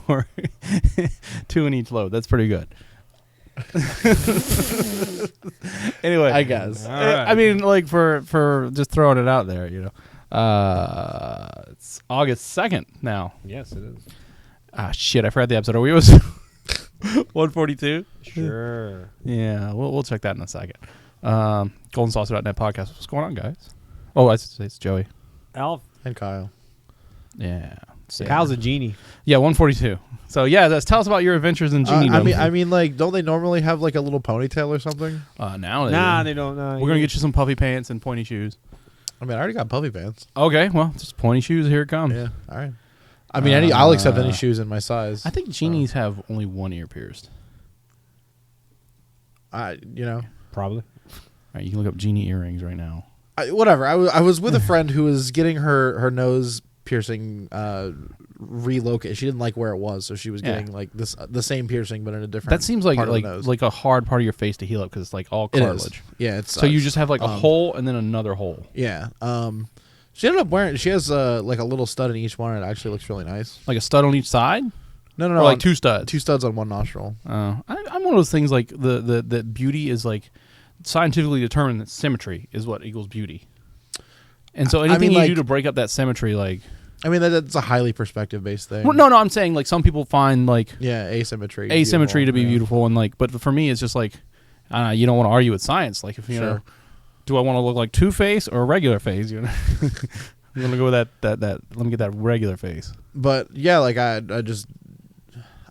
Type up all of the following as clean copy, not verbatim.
or 2 in each lobe. That's pretty good. Anyway, I guess. Right. I mean, like for just throwing it out there, it's August 2nd now. Yes, it is. Ah, shit! I forgot the episode. Are we was 142? Sure. Yeah, we'll check that in a second. GoldenSaucer.net podcast. What's going on, guys? Oh, it's Joey. Alf. And Kyle. Yeah. Kyle's a genie. Yeah, 142. So yeah, tell us about your adventures in Genie. I mean, like, don't they normally have like a little ponytail or something? Now They don't. We're gonna get you some puffy pants and pointy shoes. I mean, I already got puffy pants. Okay, well, just pointy shoes. Here it comes. Yeah, all right. I mean, I'll accept any shoes in my size. I think genies have only one ear pierced. Probably. All right, you can look up genie earrings right now. Whatever. I was with a friend who was getting her nose piercing relocated. She didn't like where it was, so she was getting like the same piercing but in a different. That seems like part of the nose. like a hard part of your face to heal up because it's like all cartilage. Yeah, it's so you just have like a hole and then another hole. Yeah. She ended up wearing. She has like a little stud in each one, and it actually looks really nice. Like a stud on each side. No, or like 2 studs. 2 studs on one nostril. I'm one of those things like the beauty is like scientifically determined that symmetry is what equals beauty. And so anything you do to break up that symmetry, like... I mean, that's a highly perspective-based thing. Well, no, I'm saying, like, some people find, like... Yeah, asymmetry to be beautiful, and, like... But for me, it's just, like... you don't want to argue with science. Like, if, you know... Do I want to look like Two-Face or a regular face? You know? I'm going to go with that... Let me get that regular face. But, yeah, like, I just...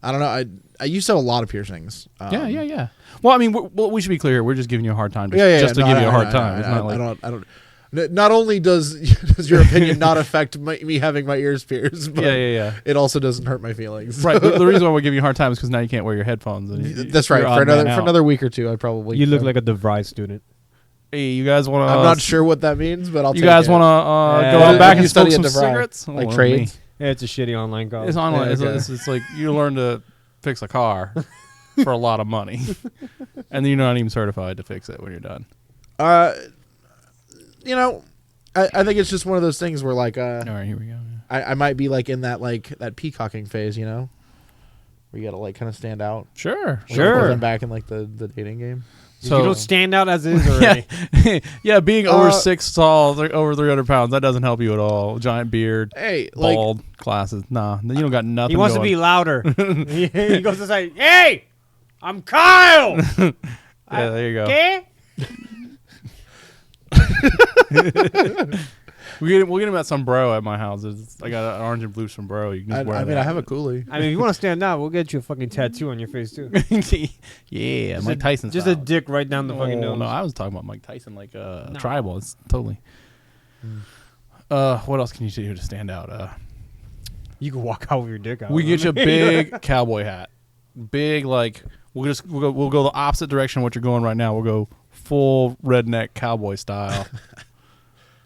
I don't know. I used to have a lot of piercings. Yeah. Well, I mean, we should be clear. We're just giving you a hard time. Just to give you a hard time. It's not like... I don't... Not only does your opinion not affect me having my ears pierced, but it also doesn't hurt my feelings. Right. The reason why we're giving you a hard time is because now you can't wear your headphones. And that's right. For another week or two, I probably. You look like a DeVry student. Hey, you guys want to? I'm not sure what that means, but I'll. You guys want to go out back and smoke some cigarettes? Like trades? Yeah, it's a shitty online college. It's online. It's like you learn to fix a car for a lot of money, and then you're not even certified to fix it when you're done. You know, I think it's just one of those things where, like, all right, here we go. I might be like in that peacocking phase, you know, where you got to like kind of stand out. Sure. I'm back in like the dating game. So you don't stand out as is already. Yeah, being over 6 tall, over 300 pounds, that doesn't help you at all. Giant beard, bald, glasses. Nah, you don't got nothing. He wants to be louder. He goes to say, "Hey, I'm Kyle." Yeah, there you go. Okay. We'll get him that sombrero at my house. I got an orange and blue sombrero. You can just wear that. I have a coolie. I mean, if you want to stand out, we'll get you a fucking tattoo on your face too. Yeah, Mike Tyson. Just a dick right down the fucking nose. No, I was talking about Mike Tyson, like tribal. It's totally. What else can you do to stand out? You can walk out with your dick out. We get you a big cowboy hat. Big, like we'll go the opposite direction of what you're going right now. We'll go full redneck cowboy style.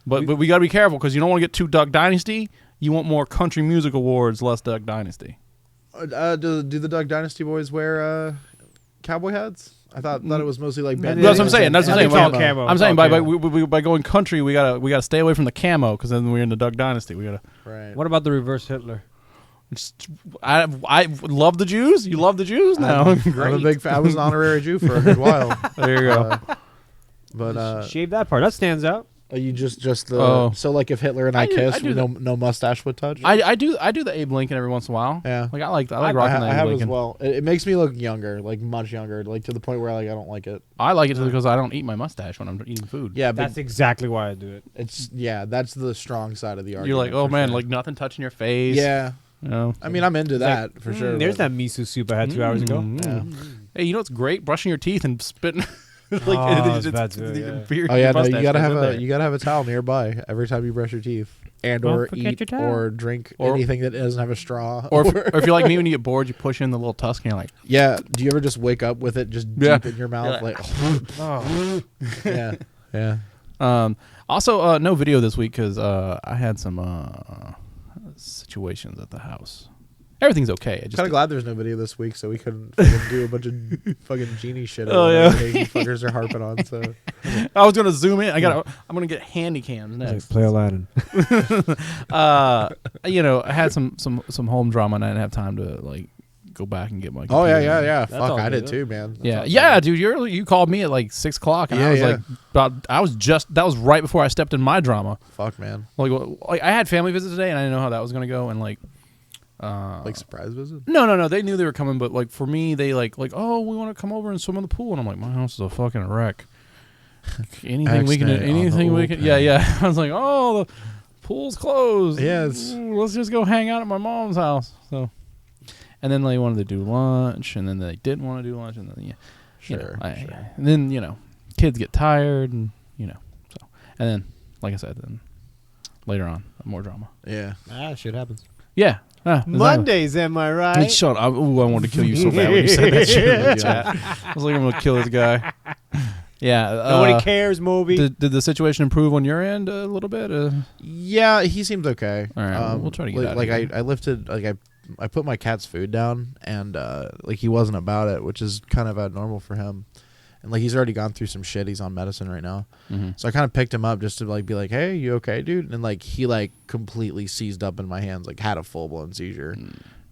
But we got to be careful because you don't want to get too Duck Dynasty. You want more country music awards, less Duck Dynasty. Do the Duck Dynasty boys wear cowboy hats? I thought it was mostly like That's what I'm saying. That's what I'm saying. Camo. I'm saying by going country, we gotta stay away from the camo because then we're in the Duck Dynasty. We gotta. Right. What about the reverse Hitler? I love the Jews. You love the Jews now. I'm a big fan. I was an honorary Jew for a good while. There you go. But shave that part. That stands out. You just the so like if Hitler and I kissed, no mustache would touch. I do the Abe Lincoln every once in a while. Yeah, like I like rocking the Abe have Lincoln as well. It makes me look younger, like much younger, like to the point where like I don't like it. I like it because I don't eat my mustache when I'm eating food. Yeah, that's exactly why I do it. That's the strong side of the argument. You're like, oh man, like nothing touching your face. Yeah. You know? I mean, I'm into that for sure. There's that miso soup I had 2 hours ago. Yeah. Hey, you know what's great? Brushing your teeth and spitting. You gotta have a towel nearby every time you brush your teeth and or eat or drink anything that doesn't have a straw. Or if you're like me, when you get bored, you push in the little tusk and you're like, yeah. Do you ever just wake up with it just deep in your mouth? Yeah. Also, no video this week because I had some situations at the house. everything's okay. I I'm just kind of glad there's no video this week, so we couldn't fucking do a bunch of fucking genie shit. Oh, yeah. You fuckers are harping on. So I was gonna zoom in. I'm gonna get handy cams next. Play Aladdin. I had some home drama, and I didn't have time to like go back and get my. oh computer. yeah. That's all Fuck, I good. did too, man. Yeah, dude. You called me at like 6 o'clock, and Yeah, I was yeah. like, that was right before I stepped in my drama. Fuck, man. Like I had family visit today, and I didn't know how that was gonna go, and like Surprise visit. no, they knew they were coming, but like for me, they like oh, we want to come over and swim in the pool, and I'm like, my house is a fucking wreck. Anything we can yeah. I was like, oh, the pool's closed. Yes. Let's just go hang out at my mom's house. So. And then they wanted to do lunch, and then they didn't want to do lunch, and then Sure. And then kids get tired, and so. And then, like I said, then later on, more drama. Yeah. Shit happens. Yeah. Exactly. Mondays, am I right? Shut up! Ooh, I wanted to kill you so bad when you said that shit in the chat. I was like, I'm gonna kill this guy. Yeah. Nobody cares, Moby. Did the situation improve on your end a little bit? Yeah, he seems okay. All right, we'll try to get out of like here. I lifted I put my cat's food down, and like he wasn't about it, which is kind of abnormal for him. And like he's already gone through some shit. He's on medicine right now. Mm-hmm. So I kind of picked him up just to like be like, "Hey, you okay, dude?" And like he like completely seized up in my hands, like had a full blown seizure,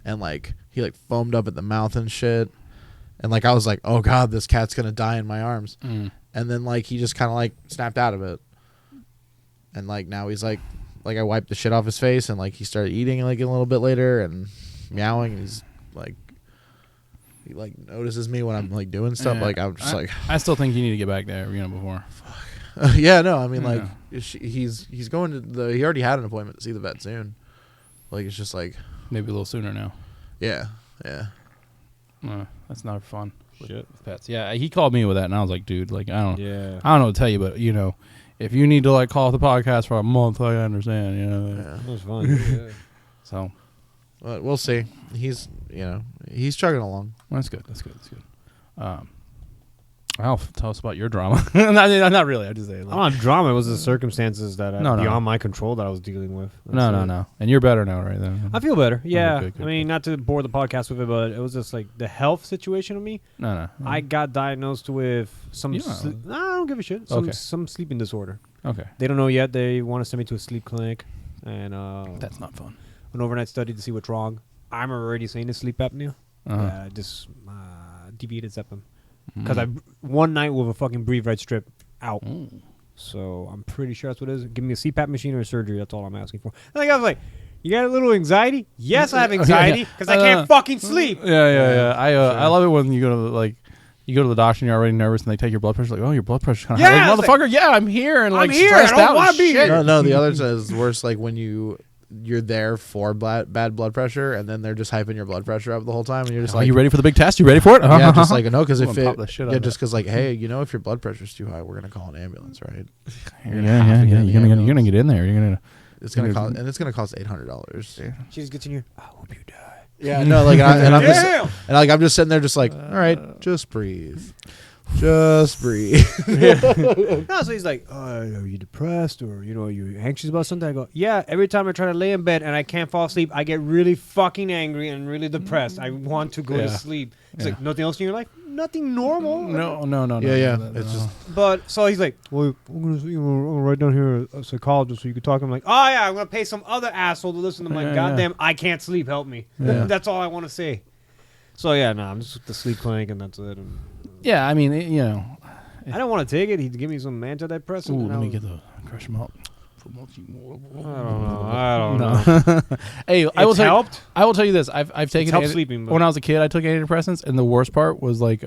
and like he like foamed up at the mouth and shit. And like I was like, "Oh God, this cat's gonna die in my arms." And then like he just kind of like snapped out of it. And like now he's like I wiped the shit off his face, and like he started eating like a little bit later and meowing. And he's like, he like notices me when I'm like doing stuff. Yeah, like I'm just like, I still think you need to get back there. Before. yeah, no, I mean Yeah. like he's going to he already had an appointment to see the vet soon. Like it's just like Maybe a little sooner now. yeah. That's not fun. With pets. Yeah, he called me with that, and I was like, dude, like I don't know what to tell you, but if you need to like call off the podcast for a month, I understand. Yeah. That was fun. So, But we'll see. He's he's chugging along. that's good. Alf, tell us about your drama. not really. I just say. I don't have drama. It was the circumstances that No. beyond my control that I was dealing with. No. And you're better now, right? Then. I feel better. Yeah. Good. I mean, not to bore the podcast with it, but it was just like the health situation of me. No. I got diagnosed with some. Yeah. I don't give a shit. Some sleeping disorder. Okay. They don't know yet. They want to send me to a sleep clinic, and That's not fun. an overnight study to see what's wrong. I'm already saying it's sleep apnea. Just deviated septum. Because one night with a fucking breathe right strip out. So I'm pretty sure that's what it is. Give me a CPAP machine or a surgery. That's all I'm asking for. And like I was like, you got a little anxiety? Yes, I have anxiety because I can't fucking sleep. Yeah. I love it when you go to the doctor and you're already nervous and they take your blood pressure. Like, oh, your blood pressure's kind of high. Yeah, Like, motherfucker, yeah, I'm here and like I'm here. stressed I don't out. wanna and be shit. here. No, the other is worse. Like when you're there for bad blood pressure, and then they're just hyping your blood pressure up the whole time, and you're just Are like, you ready for the big test? You ready for it? yeah, just like no, because I'm if gonna it, pop the shit out of just it. because like, hey, if your blood pressure's too high, we're gonna call an ambulance, right? Yeah. You're gonna get in there. You're gonna. It's gonna cost, and it's gonna cost $800. She just gets in here. I hope you die. Yeah, no, like, and I'm just, Damn! and like I'm just sitting there, just like, all right, just breathe, just breathe. No, so he's like, are you depressed or, are you anxious about something? I go, yeah, every time I try to lay in bed and I can't fall asleep, I get really fucking angry and really depressed. I want to go to sleep. He's like, nothing else in your life? Nothing normal? No. Yeah. No. It's just But, so he's like, well, I'm going to write down here a psychologist so you can talk. I'm like, oh, yeah, I'm going to pay some other asshole to listen to my goddamn, I can't sleep, help me. Yeah. That's all I want to say. So, yeah, no, I'm just at the sleep clinic and that's it. And Yeah, I mean, I don't want to take it. He'd give me some antidepressant. Ooh, and let me get the crush them up. I don't know. Hey, I will tell you this. I've taken helped sleeping, but when I was a kid. I took antidepressants, and the worst part was when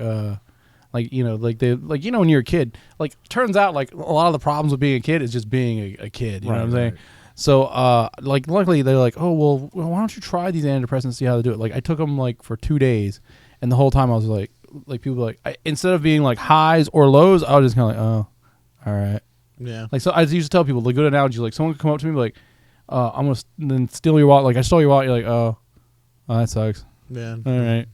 you're a kid. Like, turns out like a lot of the problems with being a kid is just being a kid. You know what I'm saying? Right. So, luckily they're like, oh well, why don't you try these antidepressants and see how they do it? Like, I took them like for 2 days, and the whole time I was like people were like, instead of being like highs or lows, I was just kind of like, oh, all right. yeah. Like, so I used to tell people, like, good analogy, like someone could come up to me like, I'm gonna then steal your wallet. Like, I stole your wallet. You're like, oh, that sucks. Yeah, All right,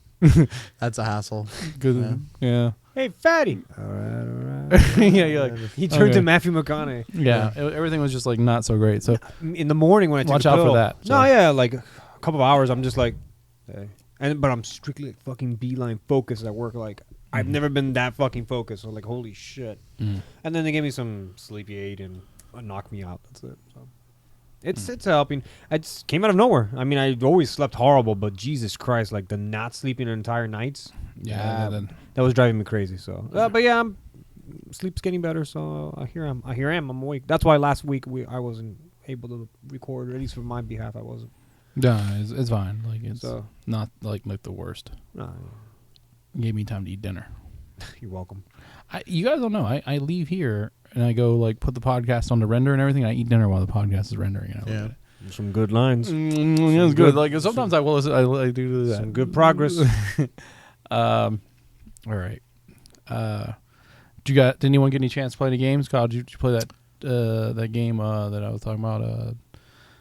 that's a hassle. good. Yeah. Hey, fatty. All right. Yeah, you're like, He turned okay. to Matthew McConaughey. yeah. Everything was just like not so great. So In the morning when I take Watch the out for pill. that, No, so. yeah, like a couple of hours, I'm just like, But I'm strictly like fucking beeline focused at work. Like I've never been that fucking focused. So like holy shit. And then they gave me some sleepy aid and knocked me out. That's it. So it's helping. I just came out of nowhere. I mean, I always slept horrible, but Jesus Christ, like the not sleeping entire nights. Yeah, that was driving me crazy. So, but yeah, sleep's getting better. So here I am. I'm awake. That's why last week I wasn't able to record, or at least for my behalf, I wasn't. Yeah, it's fine. Like it's not like the worst. Gave me time to eat dinner. You're welcome. You guys don't know. I leave here and I go like put the podcast on the render and everything. And I eat dinner while the podcast is rendering. Yeah. Some good lines. It's good. Like sometimes I will. I do that. Some good progress. All right. Did anyone get any chance to play any games? Kyle, did you play that game that I was talking about?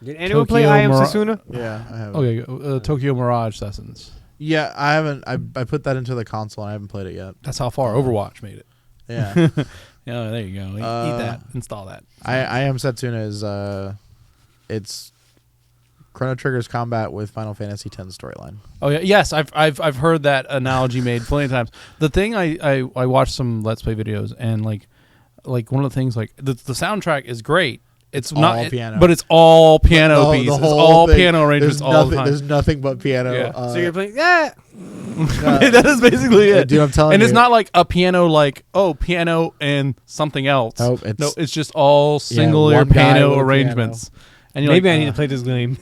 Did anyone play I Am Sasuna? Yeah, I have. Okay, Tokyo Mirage Sessions. Yeah, I haven't. I put that into the console and I haven't played it yet. That's how far Overwatch made it. Yeah. Yeah, there you go. Eat that. Install that. I Am Setsuna is it's Chrono Trigger's combat with Final Fantasy X storyline. Oh yeah, yes, I've heard that analogy made plenty of times. The thing I watched some Let's Play videos and like one of the things like the soundtrack is great. It's all not piano, but it's all piano pieces. It's all thing. piano arrangements all the time. There's nothing but piano. Yeah. So you're playing, that is basically it. Dude, I'm telling you. And it's not like a piano piano and something else. Nope, it's just all single-ear one guy piano with a arrangements. And you're maybe like, I need to play this game.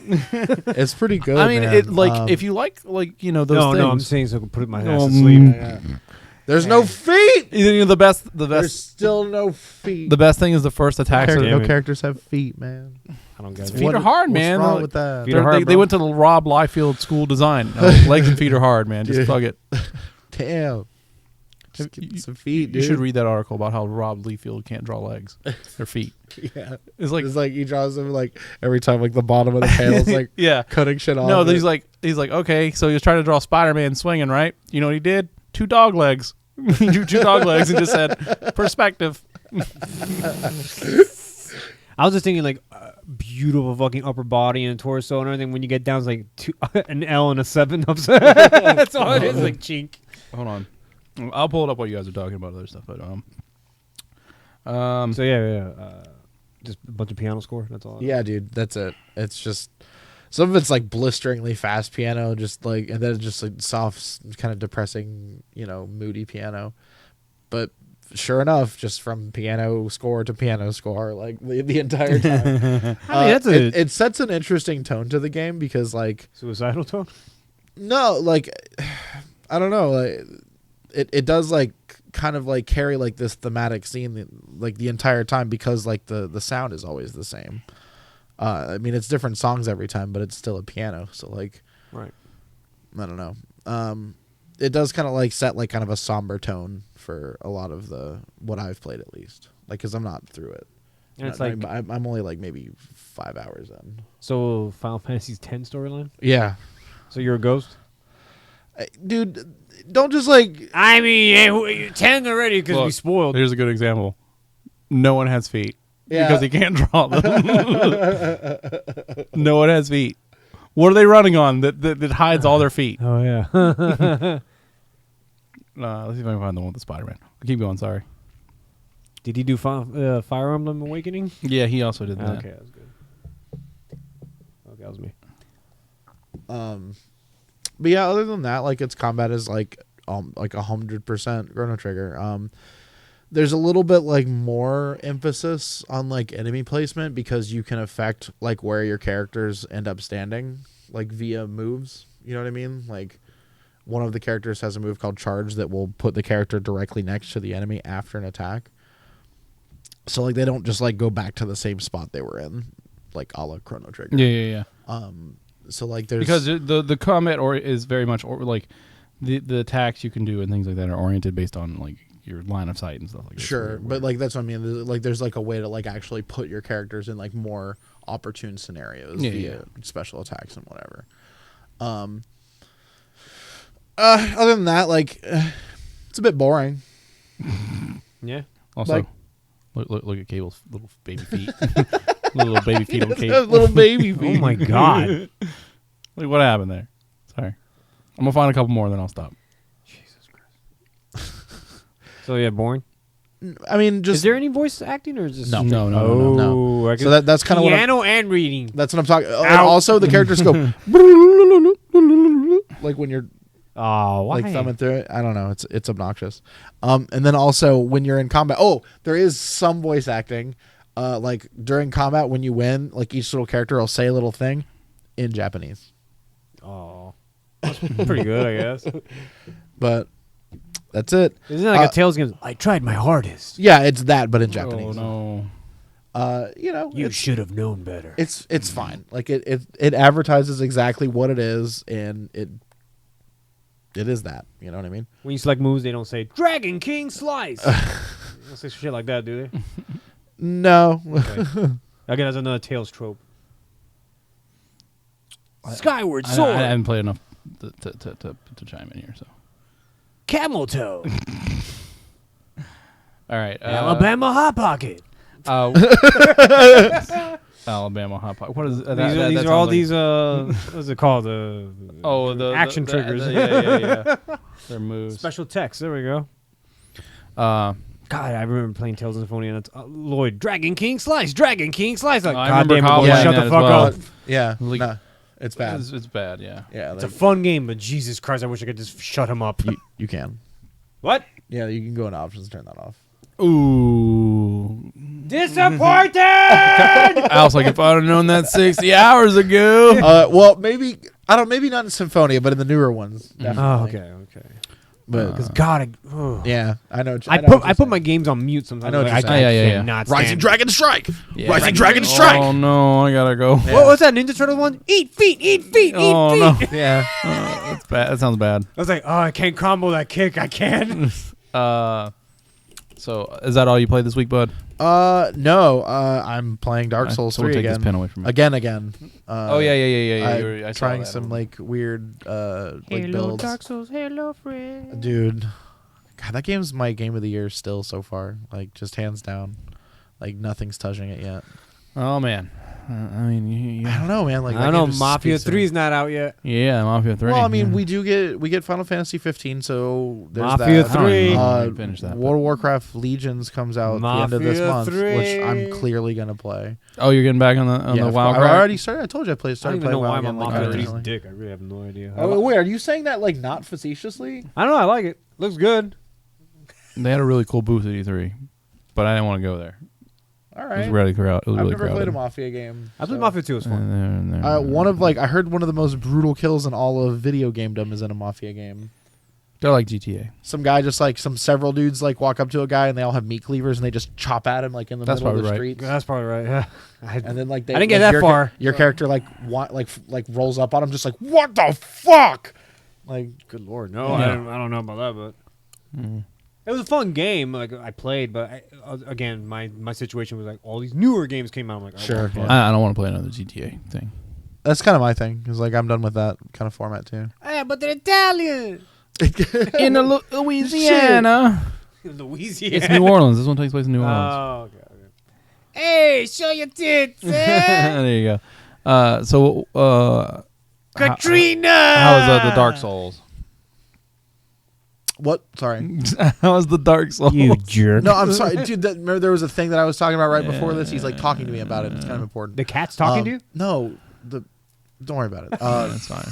It's pretty good. I mean, man. it if you like those things. No, I'm saying so I can put my ass to sleep. Yeah. There's no feet. The best. There's still no feet. The best thing is the first attacks. No characters have feet, man. I don't get it. Feet are hard, man. What's wrong with that? Feet are hard, they bro. went to the Rob Liefeld School of Design. Legs and feet are hard, man. Just plug it. Damn. Just give me some feet, dude. You should read that article about how Rob Liefeld can't draw legs. Their feet. Yeah. It's like he draws them like every time like the bottom of the panel's like yeah. cutting shit off. No, he's like okay, so he was trying to draw Spider-Man swinging, right? You know what he did? 2 dog legs. He drew 2 dog legs and just said perspective. I was just thinking like beautiful fucking upper body and torso and everything. When you get down, it's like an L and a 7 up. That's all it is, like chink. Hold on, I'll pull it up while you guys are talking about other stuff. But so yeah, just a bunch of piano score. That's all. Yeah, dude, that's it. It's just some of it's like blisteringly fast piano, just like, and then it's just like soft, kind of depressing, moody piano. But sure enough, just from piano score to piano score, like the entire time. I mean, it sets an interesting tone to the game because like suicidal tone. No, like I don't know, like it does like kind of like carry like this thematic scene like the entire time because like the sound is always the same. I mean, it's different songs every time, but it's still a piano. So like, right. I don't know. It does kind of like set like kind of a somber tone for a lot of what I've played at least. Like, cause I'm not through it. And it's like I'm only like maybe 5 hours in. So Final Fantasy's 10 storyline. Yeah. So you're a ghost, dude. Don't just like. I mean, 10 already because we spoiled. Here's a good example. No one has feet. Yeah. Because he can't draw them. No one has feet. What are they running on that hides all their feet? Oh yeah. Let's see if I can find the one with the Spider-Man. Keep going. Sorry. Did he do Fire Emblem Awakening? Yeah, he also did that. Okay, that was good. Okay, that was me. But yeah, other than that, like its combat is like 100% Chrono Trigger. There's a little bit like more emphasis on like enemy placement because you can affect like where your characters end up standing, like via moves. You know what I mean? Like one of the characters has a move called Charge that will put the character directly next to the enemy after an attack. So like they don't just like go back to the same spot they were in, like a la Chrono Trigger. Yeah. So like there's because the combat is very much like the attacks you can do and things like that are oriented based on like your line of sight and stuff like that. Sure, but like that's what I mean. Like there's like a way to like actually put your characters in like more opportune scenarios via special attacks and whatever. Other than that, like it's a bit boring. Yeah. Also, like, look at Cable's little baby feet. Little baby feet on Cable. Little baby feet. Oh my god. Like what happened there? Sorry. I'm gonna find a couple more, then I'll stop. Jesus Christ. So yeah, boring. I mean, just Is there any voice acting or is this No. straight- No. Oh, I so that's kind of what I'm, piano and reading. that's what I'm talking. And Ow. also, the characters go like when you're Oh, why? like thumbing through it. I don't know. It's obnoxious. And then also when you're in combat. Oh, there is some voice acting. Like during combat when you win, like each little character will say a little thing in Japanese. Oh, that's pretty good, I guess. But that's it. Isn't it like a Tales game? I tried my hardest. Yeah, it's that, but in Japanese. Oh no. You know, You it's, should have known better. it's fine. Like it advertises exactly what it is, and it is that. You know what I mean? When you select moves, they don't say Dragon King Slice. They don't say shit like that, do they? No. Okay. Again, that's another Tales trope. Skyward I Sword. haven't played enough to chime in here. So. Camel Toe. All right. Alabama Hot Pocket. Alabama Hot Pot. What is These are all these what's it called? the action triggers. Yeah. Their moves. Special text. There we go. God, I remember playing Tales of Symphonia and it's Lloyd, Dragon King Slice, Dragon King Slice. Like, I God remember damn it, Cowboy boy, playing shut that the as fuck well. up. Yeah. Like- no, it's bad. It's bad. Yeah. Yeah. It's a fun game, but Jesus Christ, I wish I could just shut him up. you can. What? Yeah, you can go in options and turn that off. Ooh. Disappointed! I was like, if I'd have known that 60 hours ago. Well, maybe I don't. Maybe not in Symphonia, but in the newer ones, definitely. Oh, okay. But Because God, yeah, I know. I put my games on mute sometimes. I know what Like, you're I saying. Yeah. cannot Rising stand- Dragon Strike. Yeah. Rising Dragon Strike. Oh no, I gotta go. Yeah. What's that Ninja Turtle one? Eat feet, eat feet, Oh eat no, feet. Yeah. that's bad. That sounds bad. I was like, oh, I can't combo that kick. I can't. So is that all you played this week, bud? No. I'm playing Dark Souls Someone 3 take again. this pen away from me. Again. Oh yeah. I'm I saw trying that. some like weird like builds. Souls, hello friend. Dude, God, that game's my game of the year still so far. Like just hands down. Like nothing's touching it yet. Oh man, I mean, I don't know, man. Like I that don't game know. just Mafia speaks to 3 me. is not out yet. yeah, Mafia 3. Well, I mean, yeah. we get Final Fantasy 15, so there's Mafia that. 3. I don't even know if I finished that, World of Warcraft Legions comes out at the end of this Mafia month, 3. which I'm clearly gonna play. Oh, you're getting back on the of WoW course. I grind? already started. I told you I I don't started even playing know WoW why my again, like, Mafia 3 is recently. dick. I really have no idea. Oh, wait, are you saying that like not facetiously? I don't know. I like it. Looks good. They had a really cool booth at E3, but I didn't want to go there. All It was right. really crowded. It was I've really never crowded. played a Mafia game. I played so- Mafia 2. It was fun. I heard one of the most brutal kills in all of video gamedom is in a Mafia game. They're like GTA. Some guy just like several dudes like walk up to a guy and they all have meat cleavers and they just chop at him like in the That's middle of the probably right. streets. That's probably right. Yeah. And then like I didn't get that far. Your character like rolls up on him just like what the fuck, like Good lord, no, Yeah. I don't know about that, but it was a fun game. Like I played, but again, my situation was like all these newer games came out. I'm like, I Sure, wanna play. yeah. I don't want to play another GTA thing. that's kind of my thing. Is like I'm done with that kind of format too. Hey, but they're Italian. In Louisiana. Louisiana. It's New Orleans. This one takes place in New Orleans. Oh, okay. Hey, show your tits, eh? There you go. Katrina. How is the Dark Souls? What? Sorry. How is the Dark Souls? You jerk. No, I'm sorry, dude. Remember there was a thing that I was talking about right before this. He's like talking to me about it. It's kind of important. The cat's talking to you? No, don't worry about it. That's fine.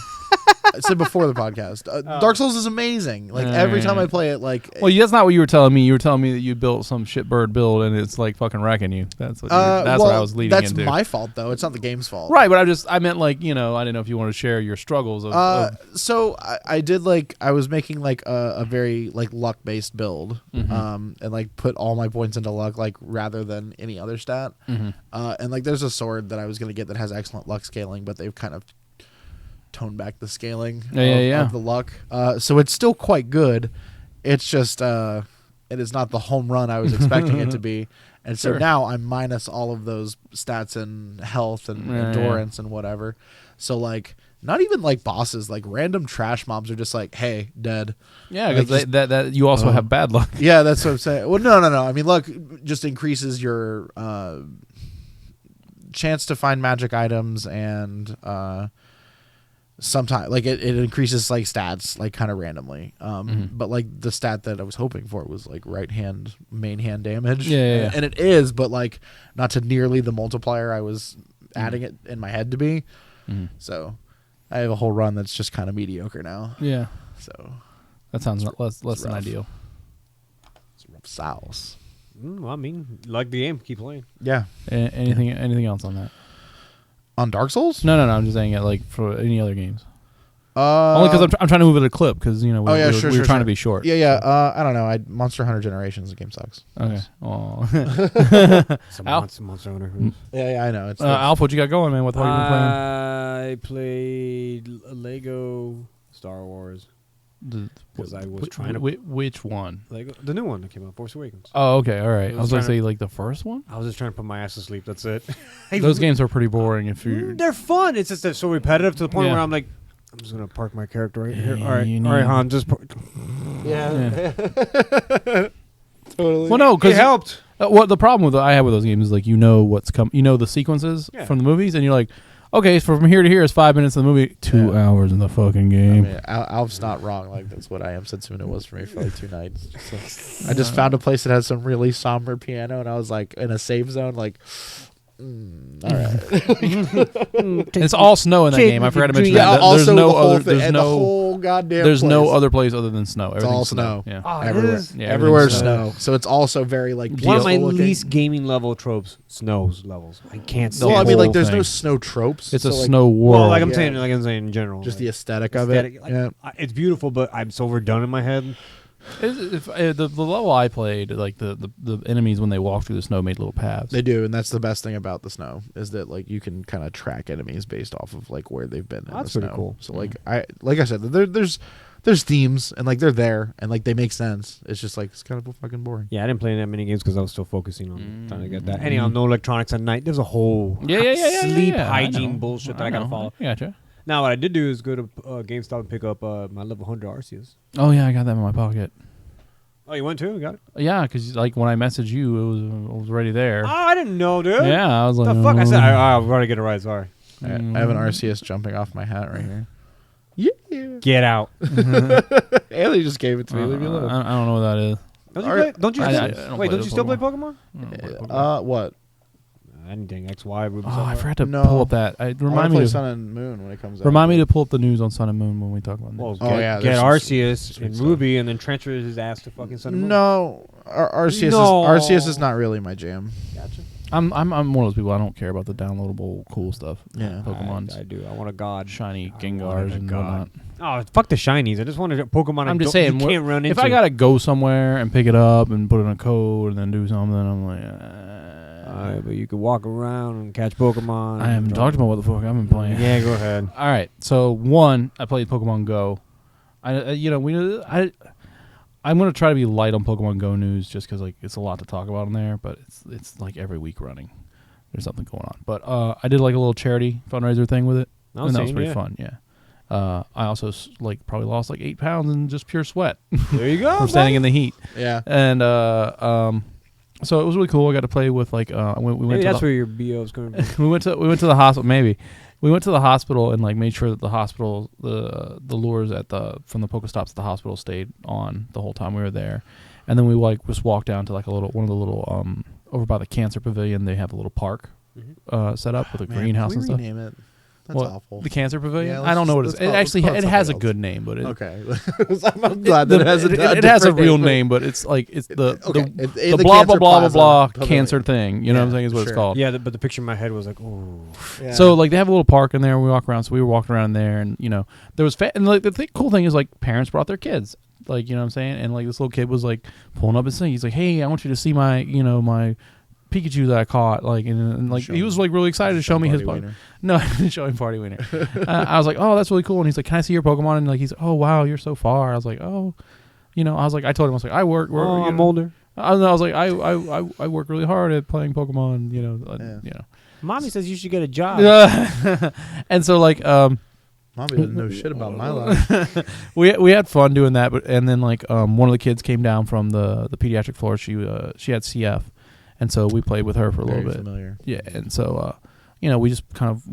I said before the podcast. Dark Souls is amazing. Like every time I play it, like Well, that's not what you were telling me. You were telling me that you built some shitbird build and it's like fucking wrecking you. That's what. That's what I was leading that's into. my fault though. It's not the game's fault. Right, but I meant like I didn't know if you wanted to share your struggles of So I did like I was making like a very like luck based build, and like put all my points into luck like rather than any other stat. And like there's a sword that I was gonna get that has excellent luck scaling, but they've kind of toned back the scaling of the luck. So it's still quite good. It's just it is not the home run I was expecting it to be. And so now I'm minus all of those stats and health and endurance and whatever. So like not even like bosses, like random trash mobs are just like, hey, dead. Yeah, Like, because that you also have bad luck. Yeah, that's what I'm saying. Well, no. I mean, luck just increases your chance to find magic items and sometimes like it increases like stats like kind of randomly. But like the stat that I was hoping for was like main hand damage. Yeah. And it is, but like not to nearly the multiplier I was adding it in my head to be. So I have a whole run that's just kind of mediocre now. Yeah. So That sounds less than rough. ideal. it's rough sauce. Well, I mean, like the game, keep playing. Yeah. Anything else on that? On Dark Souls? No. I'm just saying it like for any other games. Uh, Only because I'm trying to move it at a clip because we were trying to be short. Yeah. I don't know. Monster Hunter Generations, the game sucks. Okay. Oh. Some Al? Monster Hunter. Yeah, I know. It's Alf, what you got going, man? What have you been playing? I played Lego Star Wars because I was trying to Which one? Lego the new one that came out, Force Awakens. Oh, okay, all right. I I was was gonna trying say like the first one. I was just trying to put my ass to sleep. That's it. Those games are pretty boring. If you They're fun. It's just they're so repetitive to the point Yeah. where I'm like, I'm just gonna park my character right here. Yeah, All right, you all right, need- Han, just park. Yeah. Totally. well, no, It because helped. what the problem with I have with those games is like what's come, the sequences Yeah. from the movies, and you're like, okay, so from here to here is 5 minutes of the movie, 2 Yeah. hours in the fucking I game. mean, Alf's not wrong. Like that's what I Am Setsuna was for me for like 2 nights. So I just found a place that has some really somber piano, and I was like in a safe zone. Like, all right. It's all snow in that Take game. I me forgot to to mention dream. that. Yeah. Also, There's no the whole other. thing, There's and the no. whole goddamn. There's no place. other place other than snow. Everything's all snow. Yeah. Oh, it Everywhere. is? Yeah, Everywhere's everything's snow. So it's also very like One of my peaceful looking. least gaming level tropes, snows levels. I can't The stand. Well, I mean, whole like there's no thing. snow tropes. It's so, a like, snow world. Well, like I'm Yeah. saying in general. Just like, the aesthetic of aesthetic, it. like, Yeah. it's beautiful, but it's overdone in my head. The level I played, like the enemies when they walk through the snow made little paths. They do, and that's the best thing about the snow is that like you can kind of track enemies based off of like where they've been. In That's the pretty snow. cool. So like I said, there's themes and like they're there and like they make sense. It's just like it's kind of fucking boring. Yeah, I didn't play that many games because I was still focusing on trying to get that. Anyhow, no electronics at night. There's a whole sleep yeah, hygiene bullshit that I gotta know. follow. I gotcha. Now, what I did do is go to GameStop and pick up my level 100 Arceus. Oh yeah, I got that in my pocket. Oh, you went too? You got it? Yeah, because like when I messaged you, it was already there. Oh, I didn't know, dude. Yeah, I was like, The fuck? I said, I've got to get it right. Sorry. I have an Arceus jumping off my hat right here. Yeah. Get out. Haley just gave it to me. Leave me alone. I don't know what that is. Don't you I- still, I don't wait, play don't you still play Pokemon. Pokemon? What? Anything. X, Y, Ruby, Oh, I Sapphire. forgot to No. pull up that. I want Remind to me play to Sun and Moon when it comes out. remind me to pull up the news on Sun and Moon when we talk about Well, this. Oh, get, yeah, get there's some Arceus sweet and stuff. Ruby and then transfer his ass to fucking Sun and Moon. No, Arceus. No. Arceus is not really my jam. Gotcha. I'm one of those people. I don't care about the downloadable cool stuff. Yeah. Pokemon's I do. I want a god. shiny I Gengars wanted a and god. whatnot. Oh, fuck the shinies. I just wanted a Pokemon. I'm just you saying, can't run into. If I gotta go somewhere and pick it up and put in a code and then do something, I'm like, Alright, but you could walk around and catch Pokemon. I haven't talked about what the fuck I've been playing. Yeah, go ahead. All right, so one, I played Pokemon Go. I'm gonna try to be light on Pokemon Go news just because like it's a lot to talk about in there, but it's like every week running. There's something going on, but I did like a little charity fundraiser thing with it, and that was pretty fun. Yeah. I also probably lost like 8 pounds in just pure sweat There you go. from standing in the heat, Yeah. and so it was really cool. I got to play with like we went Maybe to that's the, where your BO is coming from. we went to the hospital. Maybe we went to the hospital and like made sure that the hospital the lures from the Pokestops at the hospital stayed on the whole time we were there, and then we like just walked down to like one of the little over by the cancer pavilion. They have a little park set up with a Man, greenhouse can and we stuff. rename it? That's What? awful. The cancer pavilion. Yeah, I don't know what let's it's. It call it- actually let's call it it has a something good name, but it, Okay. I'm glad that it has it has a real name, but it's like it's the Okay. the blah blah blah blah blah cancer thing. You know what I'm saying is what it's sure. called. Yeah, but the picture in my head was like, oh. Yeah. So like they have a little park in there. We walk around. So we were walking around there, and there was and like the cool thing is like parents brought their kids. Like you know what I'm saying, and like this little kid was like pulling up his thing. He's like, "Hey, I want you to see my my Pikachu that I caught." Like and like he was like really excited to show me his. No, I didn't show him Party Wiener. I was like, "Oh, that's really cool." And he's like, "Can I see your Pokemon?" And like he's, "Oh wow, you're so far." I was like, "Oh." I was like, I told him, I was like, I work. I'm older. I was like, I work really hard at playing Pokemon. Mommy says you should get a job. And so like, Mommy doesn't know shit about my life. we had fun doing that, and then like one of the kids came down from the pediatric floor. She had CF, and so we played with her for a Very little bit. familiar. Yeah, and so we just kind of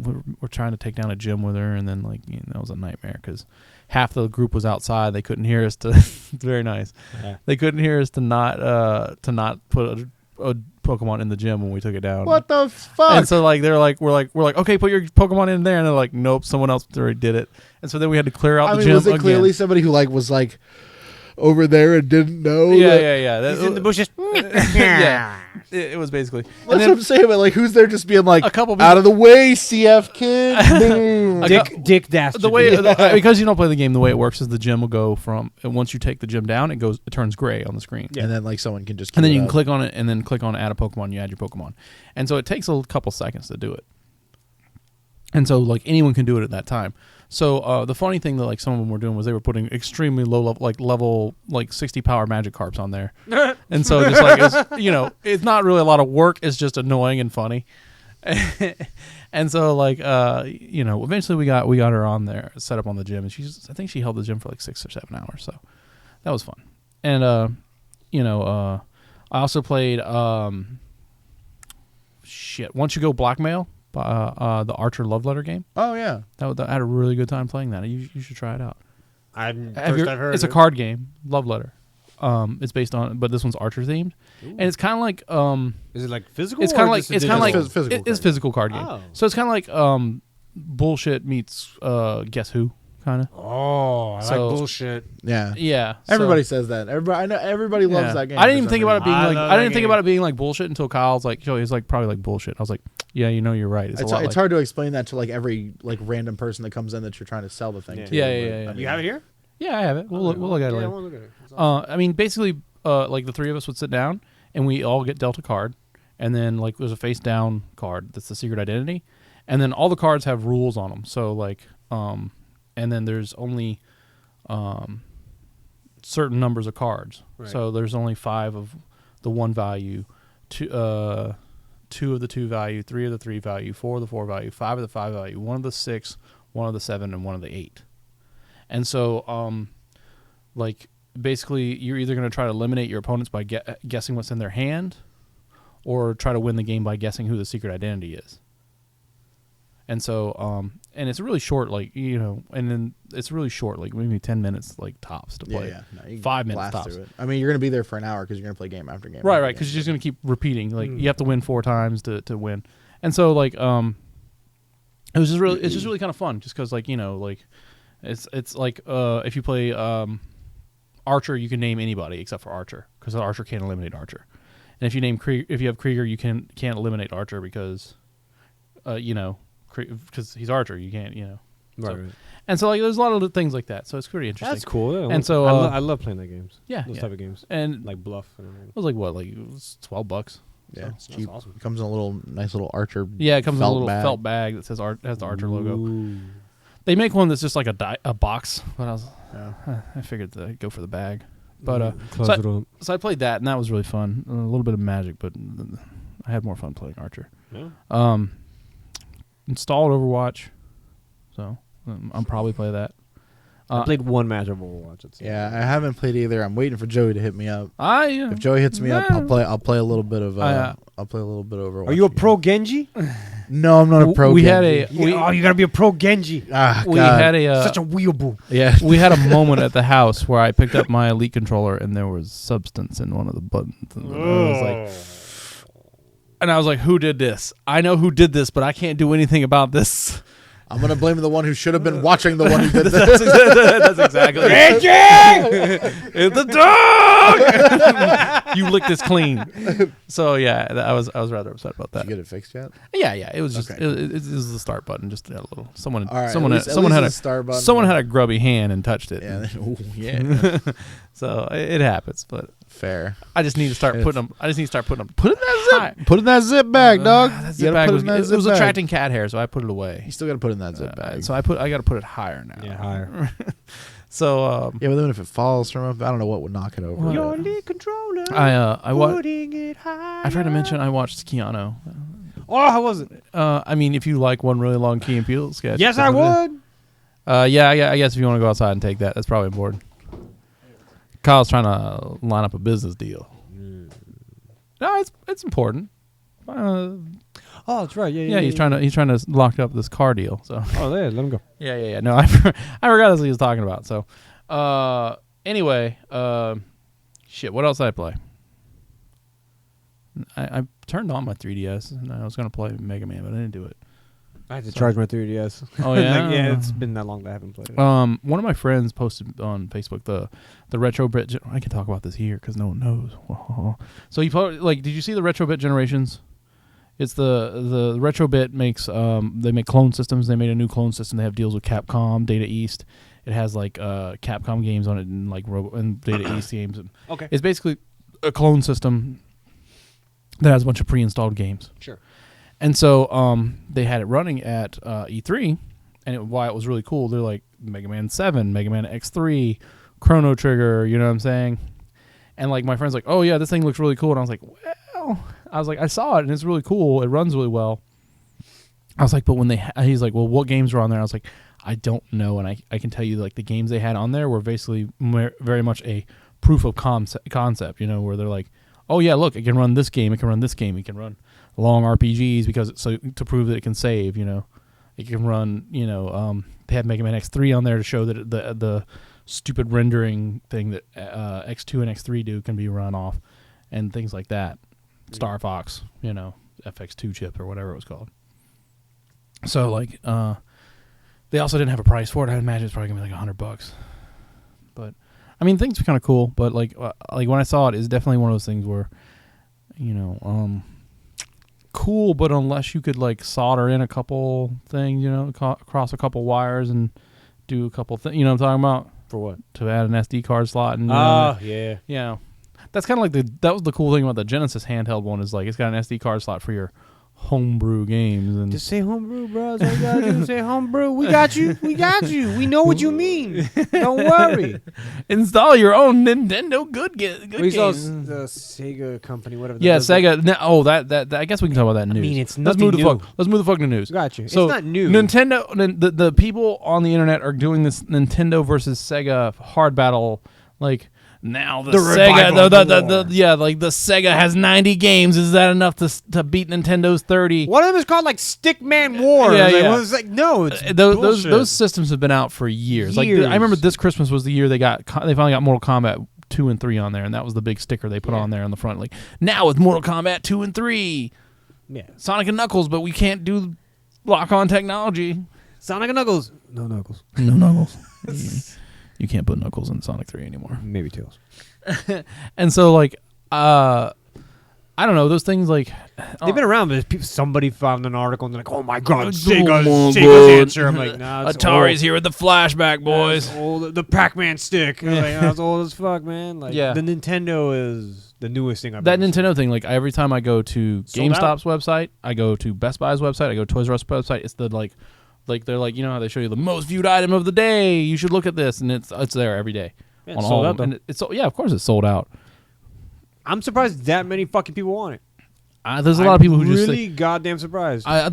were trying to take down a gym with her, and then like that was a nightmare because half the group was outside. They couldn't hear us to. Very nice. Yeah. They couldn't hear us to not put a Pokemon in the gym when we took it down. What the fuck? And so like we're like okay, put your Pokemon in there, and they're like, nope, someone else already did it. And so then we had to clear out the gym. Was it clearly again. somebody who like was like over there and didn't know? Yeah. He's in the bushes. Yeah, it was basically. That's what I'm saying. But like, who's there just being like, A couple out of the way, CF kid. Boom. Dick Dastardly. The way because you don't play the game, the way it works is the gym will go from once you take the gym down, it turns gray on the screen. And then like someone can just And then you queue can it up. click on it, and then click on add a Pokemon. You add your Pokemon, and so it takes a couple seconds to do it. And so like anyone can do it at that time. So the funny thing that like some of them were doing was they were putting extremely low level 60 power Magikarps on there, and so just like it's not really a lot of work. It's just annoying and funny. And so like eventually we got her on there, set up on the gym, and I think she held the gym for like 6 or 7 hours. So that was fun. And I also played Once You Go Blackmail. The Archer Love Letter game. Oh yeah. I had a really good time playing that. You should try it out. I've heard it's a card game, Love Letter. It's based on, but this one's Archer themed, and it's kind of like Is it like physical? it's kind of like physical it's physical card game. Oh. So it's kind of like bullshit meets Guess Who kind of. Oh, I like bullshit. Yeah. Yeah. Everybody says that. I know everybody loves that game. I didn't even think about it being I like love I that didn't think game. about it being like bullshit until Kyle's like, yo, he's like probably like bullshit. I was like, yeah, you're right. It's a lot. It's hard to explain that to like every like random person that comes in that you're trying to sell the thing Yeah. to. Yeah. But, You have it here? Yeah, I have it. We'll look at it Yeah, later. we'll look at it. I mean, basically, like the three of us would sit down, and we all get dealt a card, and then like there's a face down card that's the secret identity, and then all the cards have rules on them. So like, and then there's only certain numbers of cards. Right. So there's only 5 of the 1 value, 2 of the 2 value, 3 of the 3 value, 4 of the 4 value, 5 of the 5 value, 1 of the 6, 1 of the 7, and 1 of the 8. And so, like, basically, you're either going to try to eliminate your opponents by guessing what's in their hand, or try to win the game by guessing who the secret identity is. And so, and it's really short, like, and then it's really short, like maybe 10 minutes, like, tops to play. Yeah. No, you can 5 minutes blast tops. through it. I mean, you're going to be there for an hour because you're going to play game after game. Right, because you're just going to keep repeating. Like, you have to win 4 times to win. And so, like, it's just really kind of fun, just because, like, like, it's like, if you play Archer, you can name anybody except for Archer, because Archer can't eliminate Archer. And if you have Krieger, you can't eliminate Archer because, because he's Archer, you can't, Right. So, and so like there's a lot of things like that, so it's pretty interesting. That's cool. Yeah. And so, I love playing that games. Yeah, Those yeah. type of games. And Like Bluff and everything. it was like what, like it was $12. Yeah, So. it's That's cheap. awesome. It comes in a nice little Archer. Yeah, it comes in a felt little bag. felt bag that says has the Archer logo. Ooh. They make one that's just like a box, but Yeah. I figured to go for the bag. But Close so it up. so I played that, and that was really fun. A little bit of Magic, but I had more fun playing Archer. Yeah. Installed Overwatch, so I'll probably play that. I played one match of Overwatch. That's it. Yeah, I haven't played either. I'm waiting for Joey to hit me up. If If Joey hits me up, I'll play a little bit of. I, I'll play a little bit of Overwatch. Are you a again. pro Genji? No, I'm not a pro. We had Genji. a You gotta be a pro Genji. Ah, we God. had a Such a weeaboo. Yeah. we had a moment at the house where I picked up my Elite controller and there was substance in one of the buttons. And I was like, who did this? I know who did this, but I can't do anything about this. I'm gonna blame the one who should have been watching the one who did That's, this. that's exactly it. It's the dog. You licked this clean. So yeah, I was rather upset about Did that. you get it fixed yet? Yeah. It was just Okay. it was the start button. Just a little someone All right. someone at had, someone least had a it's star button. someone had a grubby hand and touched it. Yeah. Ooh, yeah. So it happens, but Fair. I just need to start putting them. Put in that high. zip. Put in that zip bag, dog. That You zip gotta bag put was, in that it zip was bag. attracting cat hair, so I put it away. You still gotta put in that zip bag. So I got to put it higher now. Yeah, higher. So Yeah, but then if it falls from up, I don't know what would knock it over. Well, Your lead controller. I putting it high. I forgot to mention I watched Keanu. Oh, how was it? I mean, if you like one really long Key and Peele sketch, Yes, I that's what it would. is. Yeah, I guess if you want to go outside and take that, that's probably important. Kyle's trying to line up a business deal. No, it's important. Oh, that's right. Yeah, Yeah, he's trying to lock up this car deal. So. Oh, there, let him go. Yeah. No, I forgot that's what he was talking about. So, anyway, shit. What else did I play? I turned on my 3DS and I was gonna play Mega Man, but I didn't do it. I had to charge my 3DS. Oh yeah, yeah. It's been that long that I haven't played it. One of my friends posted on Facebook the retro bit. I can talk about this here because no one knows. So he did you see the retro bit generations? It's the retro bit makes they make clone systems. They made a new clone system. They have deals with Capcom, Data East. It has like Capcom games on it and like and Data East games. Okay, it's basically a clone system that has a bunch of pre-installed games. Sure. And so they had it running at E3, and why it was really cool. They're like Mega Man 7, Mega Man X3, Chrono Trigger. You know what I'm saying? And like my friend's like, oh yeah, this thing looks really cool. And I was like, well, I saw it and it's really cool. It runs really well. I was like, but when he's like, well, what games were on there? I was like, I don't know, and I can tell you like the games they had on there were basically very much a proof of concept. You know, where they're like, oh yeah, look, it can run this game, it can run this game, it can run long RPGs because to prove that it can save. You know, it can run. You know, they had Mega Man X3 on there to show that the stupid rendering thing that X2 and X3 do can be run off, and things like that. Star Fox, you know, FX2 chip or whatever it was called. So like, they also didn't have a price for it. I imagine it's probably gonna be like $100. But I mean, things are kind of cool. But like when I saw it, it's definitely one of those things where, you know, cool. But unless you could like solder in a couple things, you know, cross a couple wires and do a couple things, you know what I'm talking about? For what? To add an SD card slot and yeah. You know, that's kind of like that was the cool thing about the Genesis handheld one is like it's got an SD card slot for your homebrew games. And just say homebrew, bro. That's all you gotta do. Say homebrew. We got you. We know what you mean. Don't worry. Install your own Nintendo good games. The Sega company, whatever. Yeah, Sega. That I guess we can talk about that in news. I mean, it's nothing new. Let's move the fuck to news. Got you. So it's not new. Nintendo. The people on the internet are doing this Nintendo versus Sega hard battle. Like now the Sega, the Sega has 90 games. Is that enough to beat Nintendo's 30? One of them is called like Stickman War. Yeah. It was like no, it's those systems have been out for years. Like I remember this Christmas was the year they finally got Mortal Kombat 2 and 3 on there, and that was the big sticker they put on there on the front. Like now with Mortal Kombat 2 and 3, Sonic and Knuckles, but we can't do lock-on technology. Sonic and Knuckles, no Knuckles, no Knuckles. You can't put Knuckles in Sonic 3 anymore. Maybe Tails. And so, like, I don't know. Those things, like... They've been around, but somebody found an article and they're like, oh, my God, Sega's answer. I'm like, nah, Atari's here with the flashback, boys. The Pac-Man stick. Like, that's old as fuck, man. Like, the Nintendo is the newest thing I've That Nintendo thing, like, every time I go to GameStop's website, I go to Best Buy's website, I go to Toys R Us website, it's the, like they're like, you know how they show you the most viewed item of the day, you should look at this, and it's there every day. Yeah, it's sold out, though. And of course it's sold out. I'm surprised that many fucking people want it. There's a lot of people who just really goddamn surprised. I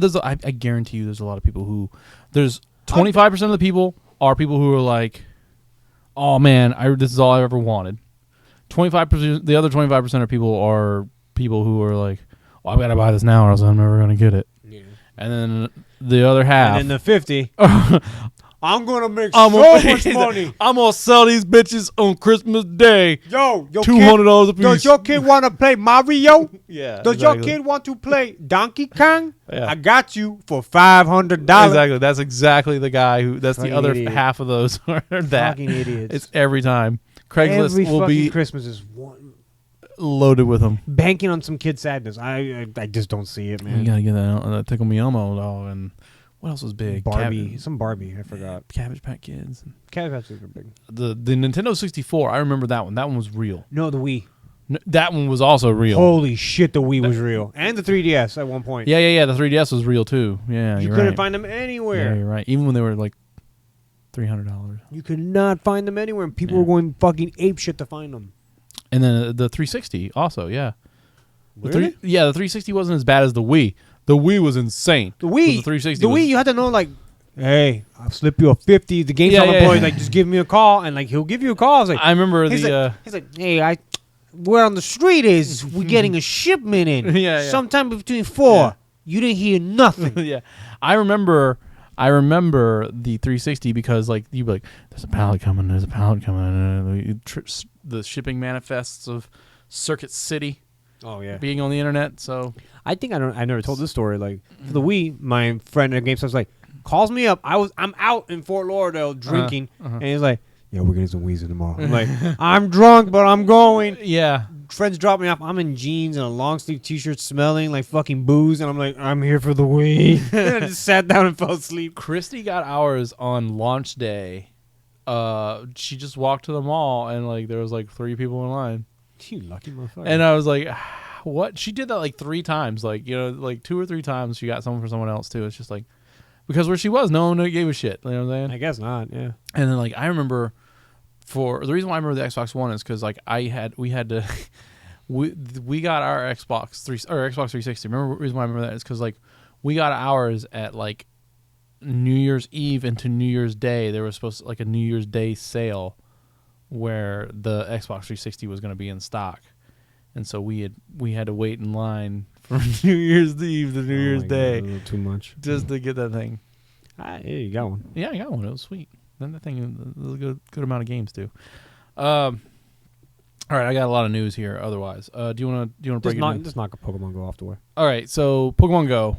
guarantee you there's a lot of people who there's 25% of the people are people who are like, oh man, this is all I ever wanted. 25%, the other 25% of people are people who are like, oh, I gotta buy this now or else I'm never gonna get it. Yeah. And then the other half, and then the 50. I'm gonna make so much money. I'm gonna sell these bitches on Christmas Day. Yo, $200 a piece. Does your kid want to play Mario? Yeah. Does your kid want to play Donkey Kong? Yeah. I got you for $500. Exactly. That's exactly the guy who. That's fucking the other idiot. Half of those are that. Fucking idiots. It's every time. Craigslist will be Christmas is one loaded with them. banking on some kid sadness. I just don't see it, man. You gotta get that Tickle Me Elmo doll and. What else was big? Barbie. Some Barbie. I forgot. Cabbage Patch Kids. Cabbage Patch Kids were big. The Nintendo 64. I remember that one. That one was real. No, the Wii. That one was also real. Holy shit, the Wii was real. And the 3DS at one point. Yeah. The 3DS was real too. Yeah, you couldn't find them anywhere. Yeah, you're right. Even when they were like $300. You could not find them anywhere. And people were going fucking ape shit to find them. And then the 360 also, yeah. Really? The 360 wasn't as bad as the Wii. The Wii was insane. The Wii, the 360. The Wii, you had to know like, hey, I'll slip you a 50. The GameStop employee like just give me a call, and like he'll give you a call. I was like, I remember he's like, hey, where on the street is we getting a shipment in? Sometime between 4. You didn't hear nothing. Yeah, I remember the 360 because like you'd be like, "There's a pallet coming. There's a pallet coming." The shipping manifests of Circuit City Oh yeah. being on the internet. So I think I never told this story. Like for the Wii, my friend at GameStop was like, calls me up. I'm out in Fort Lauderdale drinking, and he's like, "Yeah, we're getting some Wii's tomorrow." I'm like, "I'm drunk, but I'm going." yeah, Friends drop me off. I'm in jeans and a long sleeve T-shirt, smelling like fucking booze, and I'm like, "I'm here for the Wii." And I just sat down and fell asleep. Christy got ours on launch day. She just walked to the mall and like there was like 3 people in line. You lucky motherfucker. And I was like, what? She did that like 3 times. Like, you know, like 2 or 3 times she got something for someone else too. It's just like, because where she was, no one gave a shit. You know what I'm saying? I guess not, yeah. And then like, I remember the reason why I remember the Xbox One is because like we had to, we got our Xbox 360. Remember the reason why I remember that is because like we got ours at like New Year's Eve into New Year's Day. There was supposed to like a New Year's Day sale where the Xbox 360 was going to be in stock, and so we had to wait in line from New Year's Eve to New Year's Day. God, a little too much. Just to get that thing. Yeah, you got one. Yeah, I got one. It was sweet. Then that thing was a good amount of games too. All right, I got a lot of news here. Otherwise, do you want to break it down? Just knock a Pokemon Go off the way. All right, so Pokemon Go.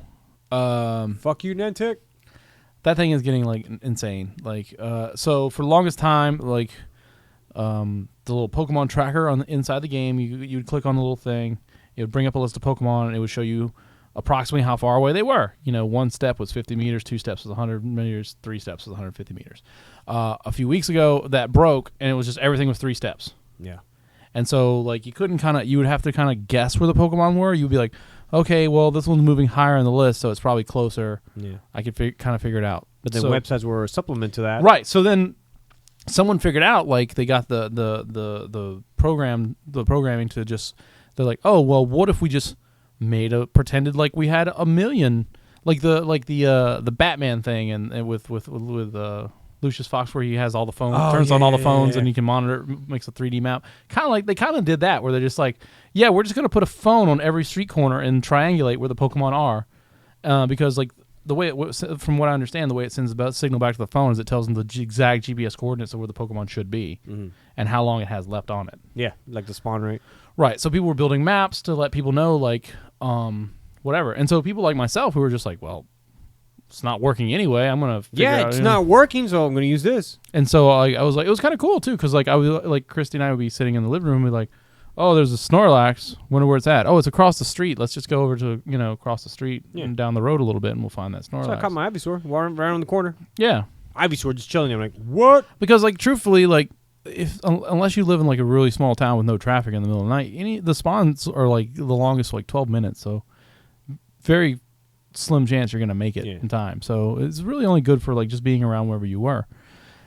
Fuck you, Niantic. That thing is getting like insane. Like, so for the longest time, like, the little Pokemon tracker on the inside the game, you would click on the little thing, it would bring up a list of Pokemon, and it would show you approximately how far away they were. You know, 1 step was 50 meters, 2 steps was 100 meters, 3 steps was 150 meters. A few weeks ago, that broke, and it was just everything was 3 steps. Yeah. And so, like, you would have to kind of guess where the Pokemon were. You'd be like, okay, well, this one's moving higher on the list, so it's probably closer. Yeah. I could kind of figure it out. But then websites were a supplement to that. Right. So then someone figured out, like, they got the programming to just, they're like, oh, well, what if we just pretended like we had 1 million, like the Batman thing and with Lucius Fox, where he has all the phones, turns on all the phones, and you can monitor, makes a 3D map. Kind of like they kind of did that, where they're just like, yeah, we're just gonna put a phone on every street corner and triangulate where the Pokemon are, because like the way from what I understand, the way it sends the signal back to the phone is it tells them the exact GPS coordinates of where the Pokemon should be and how long it has left on it. Yeah, like the spawn rate. Right. So people were building maps to let people know, like, whatever. And so people like myself who were just like, well, it's not working anyway. I'm gonna figure out, it's not working, so I'm gonna use this. And so I was like, it was kind of cool too, because like I was like, Christy and I would be sitting in the living room and be like, oh, there's a Snorlax. Wonder where it's at. Oh, it's across the street. Let's just go over to across the street and down the road a little bit, and we'll find that Snorlax. So I caught my Ivysaur right around the corner. Yeah, Ivysaur just chilling there. I'm like, what? because like truthfully, like unless you live in like a really small town with no traffic in the middle of the night, the spawns are like the longest like 12 minutes. So very slim chance you're gonna make it in time. So it's really only good for like just being around wherever you were.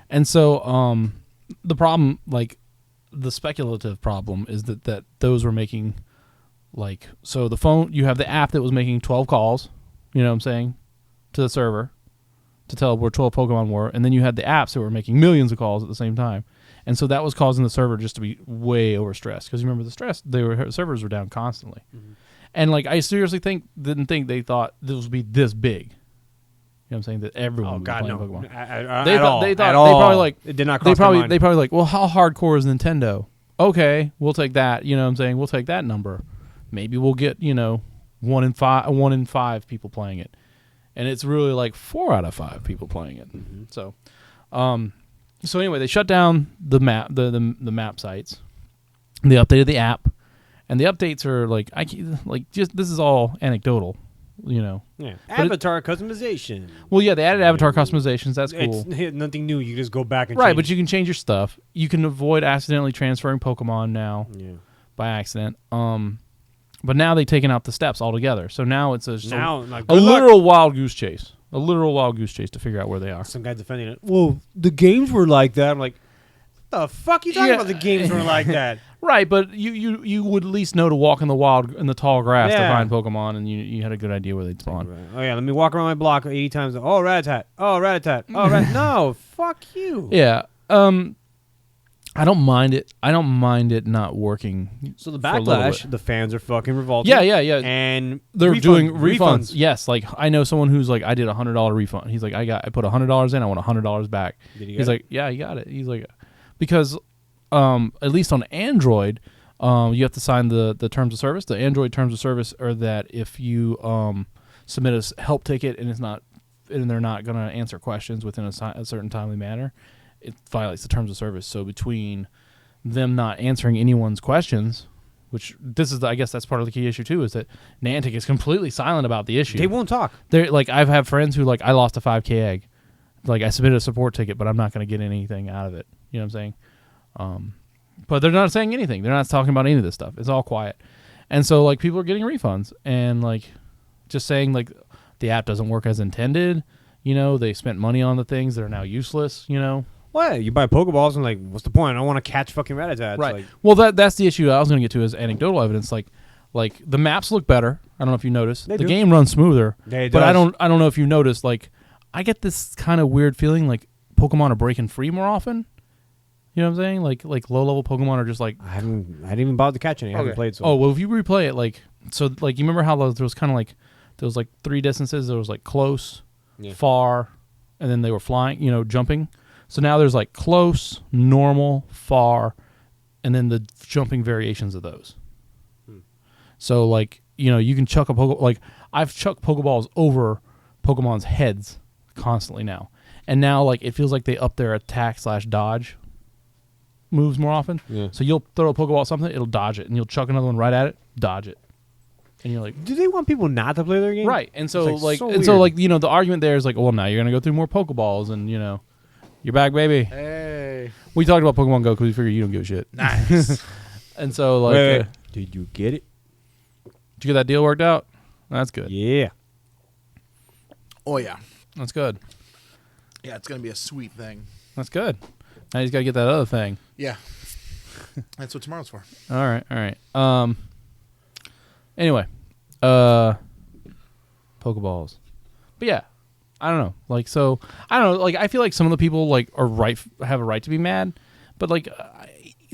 And so the problem, like the speculative problem, is that those were making like, so the phone, you have the app that was making 12 calls, you know what I'm saying, to the server to tell where 12 Pokemon were, and then you had the apps that were making millions of calls at the same time. And so that was causing the server just to be way overstressed, because you remember the stress, servers were down constantly. And like I seriously didn't think they thought this would be this big. You know what I'm saying? That everyone would be playing Pokemon. They probably like, it did not cross their mind. They probably like, well, how hardcore is Nintendo? Okay, we'll take that. You know what I'm saying? We'll take that number. Maybe we'll get 1 in 5 people playing it, and it's really like 4 out of 5 people playing it. So, so anyway, they shut down the map sites. They updated the app, and the updates are like just this is all anecdotal. Yeah. Avatar customization. Well, yeah, they added avatar customizations. That's cool. It's nothing new. You just go back and change. But you can change your stuff. You can avoid accidentally transferring Pokemon now by accident. But now they've taken out the steps altogether. So now it's a literal wild goose chase. A literal wild goose chase to figure out where they are. Some guy defending it. Well, the games were like that. I'm like, what the fuck are you talking about? The games were like that. Right, but you would at least know to walk in the tall grass to find Pokemon, and you had a good idea where they'd spawn. Oh yeah, let me walk around my block 80 times. Oh, Rattata. Oh, Rattata. Oh, no, fuck you. Yeah. I don't mind it. I don't mind it not working. So the for a little backlash, bit. the fans are fucking revolted. Yeah. And They're doing refunds. Yes, like I know someone who's like, I did $100 refund. He's like, I put $100 in. I want $100 back. Did he He's get like, yeah, he got it. He's like, because at least on Android, you have to sign the terms of service. The Android terms of service are that if you submit a help ticket and they're not going to answer questions within a certain timely manner, it violates the terms of service. So between them not answering anyone's questions, which I guess that's part of the key issue too, is that Niantic is completely silent about the issue. They won't talk. They're like, I've had friends who like, I lost a 5K egg. Like I submitted a support ticket, but I'm not going to get anything out of it. You know what I'm saying? But they're not saying anything. They're not talking about any of this stuff. It's all quiet. And so like people are getting refunds and like just saying like the app doesn't work as intended. You know, they spent money on the things that are now useless, you know? What? You buy Pokeballs and like, what's the point? I don't want to catch fucking Rattatas. Right. Like, Well, that's the issue I was going to get to is anecdotal evidence. Like the maps look better. I don't know if you noticed. They The do. game runs smoother. It But I does. don't know if you noticed. Like I get this kind of weird feeling like Pokemon are breaking free more often. You know what I'm saying? Like low level Pokemon are just like. I didn't even bother to catch any. I haven't played so. Oh well, if you replay it, like so, like you remember how there was kind of like there was like 3 distances. There was like close, far, and then they were flying. You know, jumping. So now there's like close, normal, far, and then the jumping variations of those. So like you can chuck a like I've chucked Pokeballs over Pokemon's heads constantly now, and now like it feels like they up their attack/dodge moves more often. Yeah. So you'll throw a Pokeball at something, it'll dodge it, and you'll chuck another one right at it, dodge it, and you're like, do they want people not to play their game? right? And so It's, like, so so weird. the argument there is like, well, now you're gonna go through more Pokeballs, and you're back, baby. Hey. We talked about Pokemon Go because we figured you don't give a shit. Nice. And so like, Wait. Did you get it? did you get that deal worked out? That's good. Yeah. Oh, yeah. That's good. Yeah, it's going to be a sweet thing. That's good. Now you just gotta get that other thing. Yeah. That's what tomorrow's for. All right. Anyway, Pokeballs. But yeah, I don't know. Like, so I don't know. Like, I feel like some of the people like have a right to be mad, but like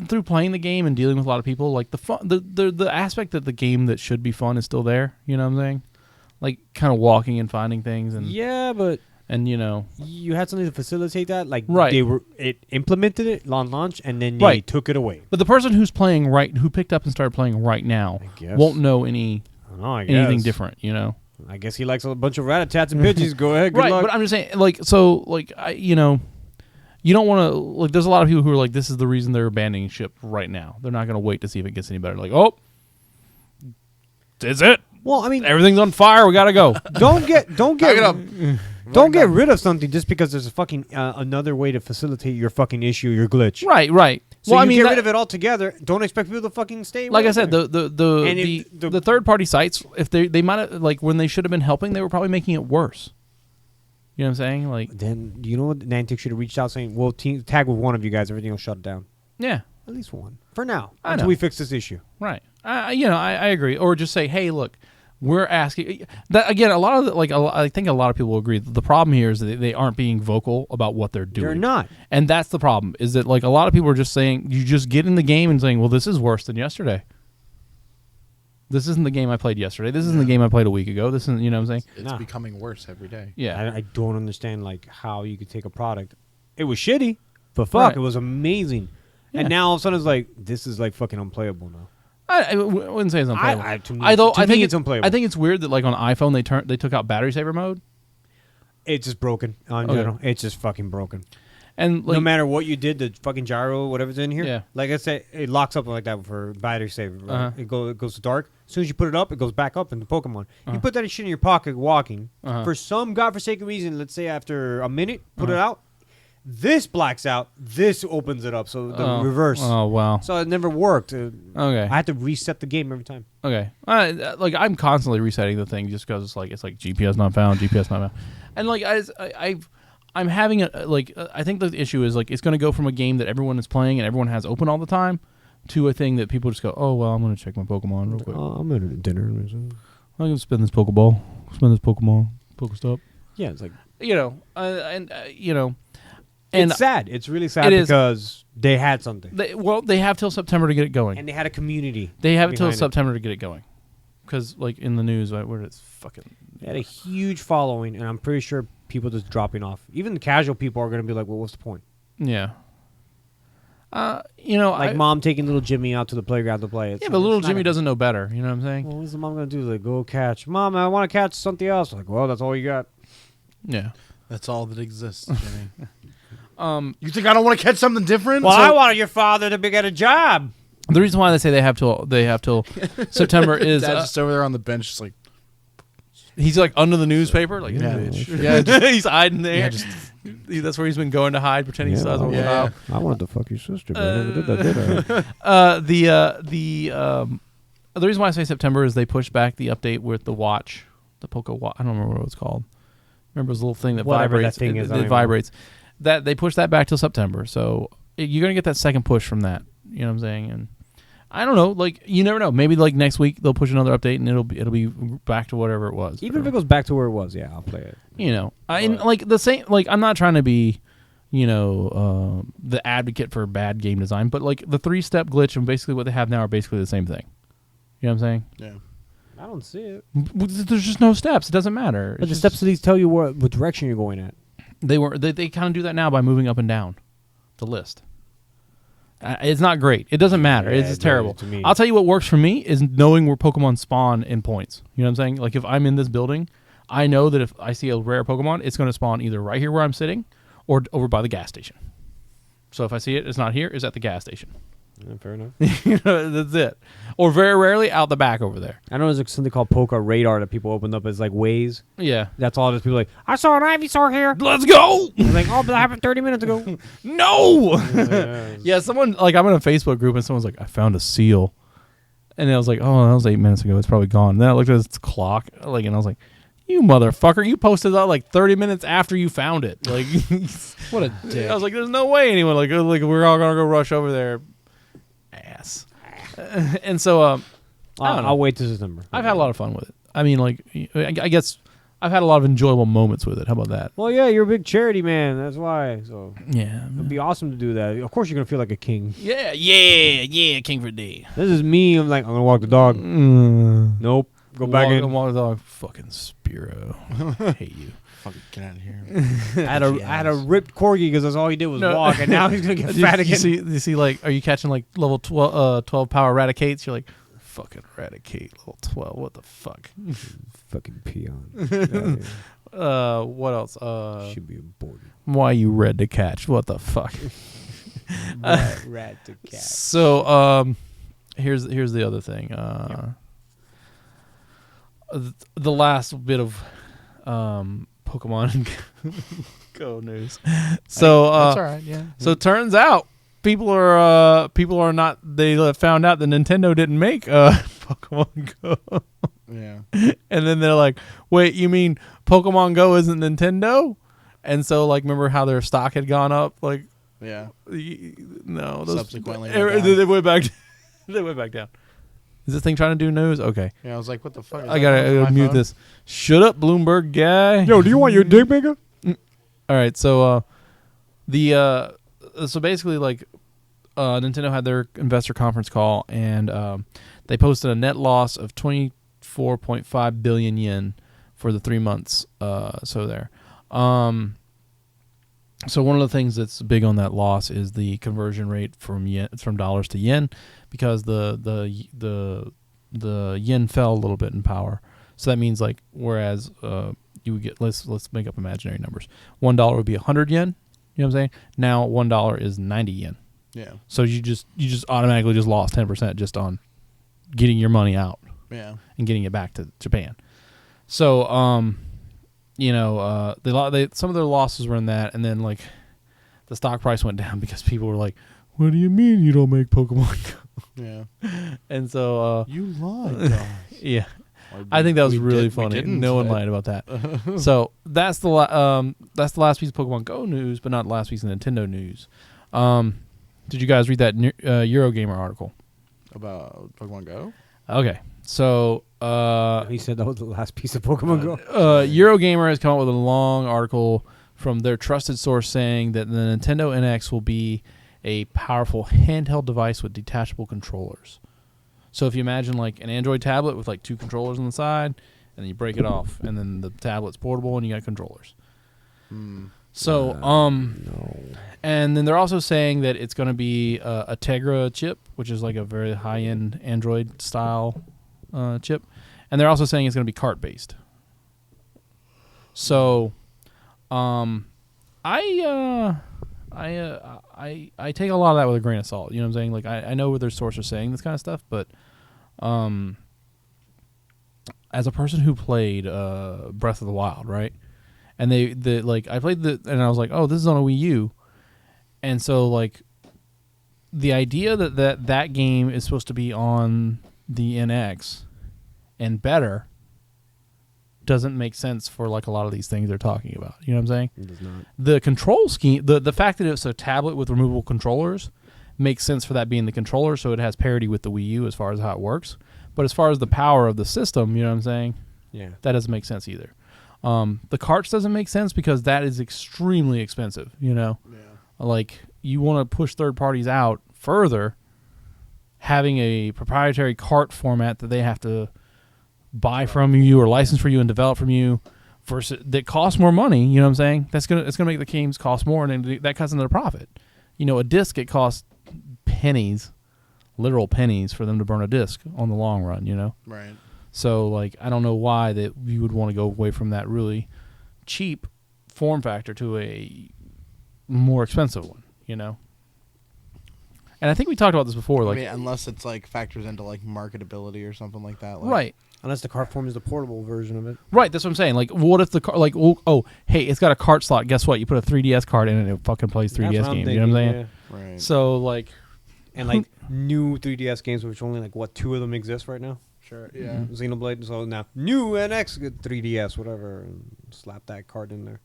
through playing the game and dealing with a lot of people, like the fun, the aspect that the game that should be fun is still there. You know what I'm saying? Like, kind of walking and finding things and Yeah, but you had something to facilitate that. Like, Right. It implemented it on launch, and then they Right. took it away. But the person who's playing who picked up and started playing right now, I guess. won't know anything guess. different. I guess he likes a bunch of Rattatats and Pidgeys. Go ahead, good Right, luck. but I'm just saying, like, so, like, you don't want to, like, there's a lot of people who are like, this is the reason they're abandoning ship right now. They're not going to wait to see if it gets any better. Like, oh, is it? Well, I mean, Everything's on fire. We got to go. don't get Back it up. don't get rid of something just because there's a fucking another way to facilitate your fucking issue, your glitch. Right. So well, you I mean, get that- rid of it altogether. Don't expect people to fucking stay. like I with said, it. the third party sites, if they might have, like, when they should have been helping, they were probably making it worse. You know what I'm saying? Like, Then you know what? Niantic should have reached out saying, "Well, tag with one of you guys. Everything will shut down. yeah, At least one for now I until know. we fix this issue." right. I agree. Or just say, hey, look, we're asking that again. I think a lot of people agree. The problem here is that they aren't being vocal about what they're doing. They're not. And that's the problem. Is that like a lot of people are just saying, you just get in the game and saying, well, this is worse than yesterday. This isn't the game I played yesterday. This isn't the game I played a week ago. This isn't, you know what I'm saying? It's becoming worse every day. Yeah. I don't understand like how you could take a product. It was shitty, but fuck, Right. it was amazing. Yeah. And now all of a sudden it's like this is like fucking unplayable now. I wouldn't say it's unplayable. to me, I think think it's unplayable. I think it's weird that like on iPhone they took out battery saver mode. It's just broken in Okay. general. It's just fucking broken. And like, No matter what you did, the fucking gyro, whatever's in here, Yeah. like I said, it locks up like that for battery saver. Right? Uh-huh. It goes to dark. As soon as you put it up, it goes back up in the Pokemon. You put that shit in your pocket walking. Uh-huh. For some godforsaken reason, let's say after a minute, put it out. This blacks out. This opens it up. So the reverse. Oh wow. So it never worked. Okay. I had to reset the game every time. Okay. Like I'm constantly resetting the thing just because it's like GPS not found, GPS not found, and like I'm having a like I think the issue is like it's going to go from a game that everyone is playing and everyone has open all the time to a thing that people just go, oh well, I'm going to check my Pokemon real quick. I'm at dinner. I'm going to spin this Pokeball, spin this Pokemon, Pokestop. Yeah, it's like And it's sad. It's really sad it is. because they had something. They have till September to get it going. And they had a community. They have till behind it. September to get it going. Because, like, in the news, where it's fucking... They had a huge following, and I'm pretty sure people just dropping off. Even the casual people are going to be like, well, what's the point? Yeah. Like mom taking little Jimmy out to the playground to play. Yeah, but little Jimmy doesn't know better. You know what I'm saying? Well, what's the mom going to do? Like, go catch. Mom, I want to catch something else. Like, well, that's all you got. Yeah. That's all that exists, Jimmy. You think I don't want to catch something different? Well, I wanted your father to get a job. The reason why they say they have till September is Dad's just over there on the bench, just like he's like under the newspaper, like Yeah. bitch. He's hiding there. yeah, just That's where he's been going to hide, pretending he's size of a yeah. child. I wanted to fuck your sister, but I never did that, did I? The reason why I say September is they pushed back the update with the watch, the Poco watch. I don't remember what it's called. Remember, it was a little thing that Whatever vibrates. that thing is, I It don't vibrates. That they pushed that back till September, so you're gonna get that second push from that. You know what I'm saying? And I don't know. Like, you never know. Maybe like next week they'll push another update and it'll be back to whatever it was. Even if it goes back to where it was, yeah, I'll play it. You know, and like the same. Like, I'm not trying to be, the advocate for bad game design, but like the 3-step glitch and basically what they have now are basically the same thing. You know what I'm saying? yeah. I don't see it. There's just no steps. It doesn't matter. But It's the just- steps to these tell you what direction you're going at. They kind of do that now by moving up and down the list. It's not great. It doesn't matter. Yeah, It's just it does terrible. to me. I'll tell you what works for me is knowing where Pokemon spawn in points. You know what I'm saying? Like, if I'm in this building, I know that if I see a rare Pokemon, it's going to spawn either right here where I'm sitting or over by the gas station. So if I see it, it's not here, it's at the gas station. Yeah, fair enough. That's it. Or very rarely out the back over there. I know there's like something called Poka Radar that people opened up as like ways. Yeah. That's all. Just people like, I saw an Ivysaur here. Let's go! I'm like, oh, but that happened 30 minutes ago. No! Yeah. Yeah, someone, like, I'm in a Facebook group and someone's like, I found a seal. And I was like, oh, that was 8 minutes ago. It's probably gone. And then I looked at its clock, like, and I was like, you motherfucker, you posted that like 30 minutes after you found it. Like, What a dick. I was like, there's no way anyone, like we're all going to go rush over there. Ass. And so, I don't know. I'll wait till September. I've had a lot of fun with it. I mean, like, I guess I've had a lot of enjoyable moments with it. How about that? Well, yeah, you're a big charity man. That's why. So Yeah. it'd be awesome to do that. Of course, you're gonna feel like a king. Yeah, King for D. This is me. I'm like, I'm gonna walk the dog. Nope. Go back in. Walk the dog. Fucking Spiro. Hate you. Fucking get out of here. I had a ripped corgi because that's all he did was walk, and now he's gonna get fat again. You see, like, are you catching like level 12 power Raticates? You're like, fucking Raticate level 12. What the fuck? Fucking peon. What else? Should be aborted. Why you red to catch? What the fuck? Rat to cat. So, here's the other thing. The last bit of Pokemon Go news. So That's all right. Yeah. so it turns out people are not. They found out that Nintendo didn't make Pokemon Go, Yeah. and then they're like, "Wait, you mean Pokemon Go isn't Nintendo?" And so, like, remember how their stock had gone up? Like, Yeah. no, Subsequently they went down. went back. They went back down. Is this thing trying to do news? Okay, Yeah. I was like, what the fuck? Is I that gotta on my mute phone? this. Shut up, Bloomberg guy. Yo, do you want your dick bigger? All right, so so basically, like, Nintendo had their investor conference call, and they posted a net loss of 24.5 billion yen for the 3 months. So there. So one of the things that's big on that loss is the conversion rate from dollars to yen, because the yen fell a little bit in power. So that means, like, whereas you would get, let's make up imaginary numbers. $1 would be 100 yen. You know what I'm saying? Now $1 is 90 yen. Yeah. So you just automatically just lost 10% just on getting your money out Yeah. and getting it back to Japan. So some of their losses were in that, and then, like, the stock price went down because people were like, "What do you mean you don't make Pokemon Go?" Yeah. And so You lied, guys. yeah. Or I think that was we really did- we funny. didn't, No one but- lied about that. So that's the last piece of Pokemon Go news, but not the last piece of Nintendo news. Did you guys read that Eurogamer article? About Pokemon Go? Okay, so He said that was the last piece of Pokemon Go. Eurogamer has come up with a long article from their trusted source saying that the Nintendo NX will be a powerful handheld device with detachable controllers. So if you imagine like an Android tablet with like 2 controllers on the side, and then you break it off, and then the tablet's portable and you got controllers. So, and then they're also saying that it's going to be a Tegra chip, which is like a very high-end Android style chip, and they're also saying it's going to be cart-based. So, I take a lot of that with a grain of salt. You know what I'm saying? Like I know where their sources are saying this kind of stuff, but as a person who played Breath of the Wild, right? And I played and I was like, oh, this is on a Wii U, and so like the idea that game is supposed to be on the NX and better doesn't make sense for like a lot of these things they're talking about. You know what I'm saying? It does not. The control scheme, the fact that it's a tablet with removable controllers makes sense for that being the controller, so it has parity with the Wii U as far as how it works. But as far as the power of the system, you know what I'm saying? Yeah. That doesn't make sense either. The carts doesn't make sense because that is extremely expensive, you know? Yeah. Like, you want to push third parties out further, having a proprietary cart format that they have to buy from you or license for you and develop from you versus that costs more money, you know what I'm saying? It's gonna make the games cost more, and then that cuts into their profit. You know, a disc, it costs pennies, literal pennies for them to burn a disc on the long run, you know? Right. So, like, I don't know why that you would want to go away from that really cheap form factor to a more expensive one, you know? And I think we talked about this before. Like, I mean, unless it's like factors into like marketability or something like that. Like, right. Unless the cart form is the portable version of it. Right, that's what I'm saying. Like, what if the cart, like, oh, hey, it's got a cart slot. Guess what? You put a 3DS card in and it fucking plays 3DS games. You know what I'm saying? Right. So, like, and like new 3DS games, which only like what 2 of them exist right now. Sure. Yeah. Xenoblade. So now new NX 3DS, whatever, and slap that card in there.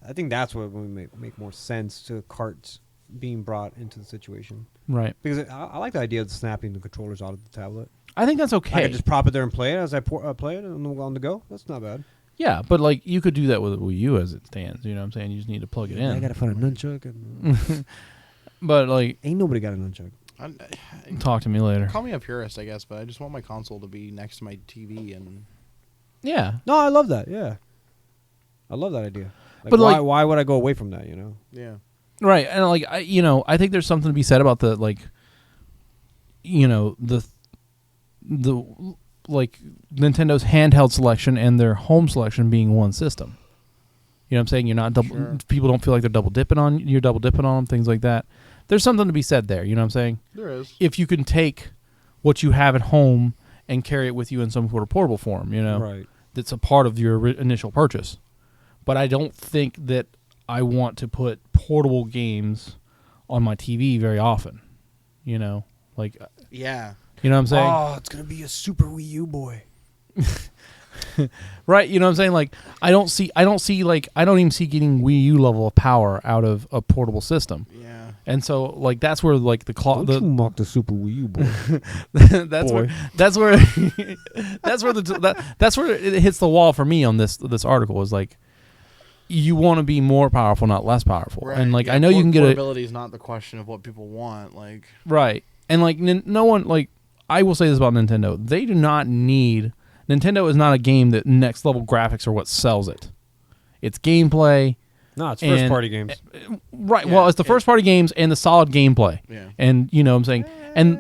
I think that's what would make more sense to carts being brought into the situation. Right. Because I like the idea of snapping the controllers out of the tablet. I think that's okay. I can just prop it there and play it as I play it on the go. That's not bad. Yeah, but like you could do that with a Wii U as it stands. You know what I'm saying? You just need to plug it in. I gotta find a nunchuck. And But like, ain't nobody got a nunchuck. Talk to me later. Call me a purist, I guess, but I just want my console to be next to my TV and. Yeah. No, I love that. Yeah, I love that idea. Like, But, like- why would I go away from that? You know. Yeah. Right, and like I think there's something to be said about the like, the like Nintendo's handheld selection and their home selection being one system. You know what I'm saying? You're not double. Sure. People don't feel like they're double dipping on. You're double dipping on them. Things like that. There's something to be said there. You know what I'm saying? There is. If you can take what you have at home and carry it with you in some sort of portable form, you know, Right. that's a part of your initial purchase. But I don't think that I want to put portable games on my TV very often. You know, like, Yeah. you know what I'm saying? Oh, it's gonna be a Super Wii U boy. Right, you know what I'm saying? Like, I don't even see getting Wii U level of power out of a portable system. Yeah. And so, like, that's where, like, Don't you mock the Super Wii U boy. that's Boy. where that's where it hits the wall for me on this article is like, you want to be more powerful, not less powerful. Right. And like, Yeah, I know you can get portability is not the question of what people want. Like, right. And like, no one, like, I will say this about Nintendo: they do not need. Nintendo is not a game that next level graphics are what sells it. It's gameplay. No, it's first party games. Right. Yeah, Well, it's the first party games and the solid gameplay. yeah. And you know what I'm saying? And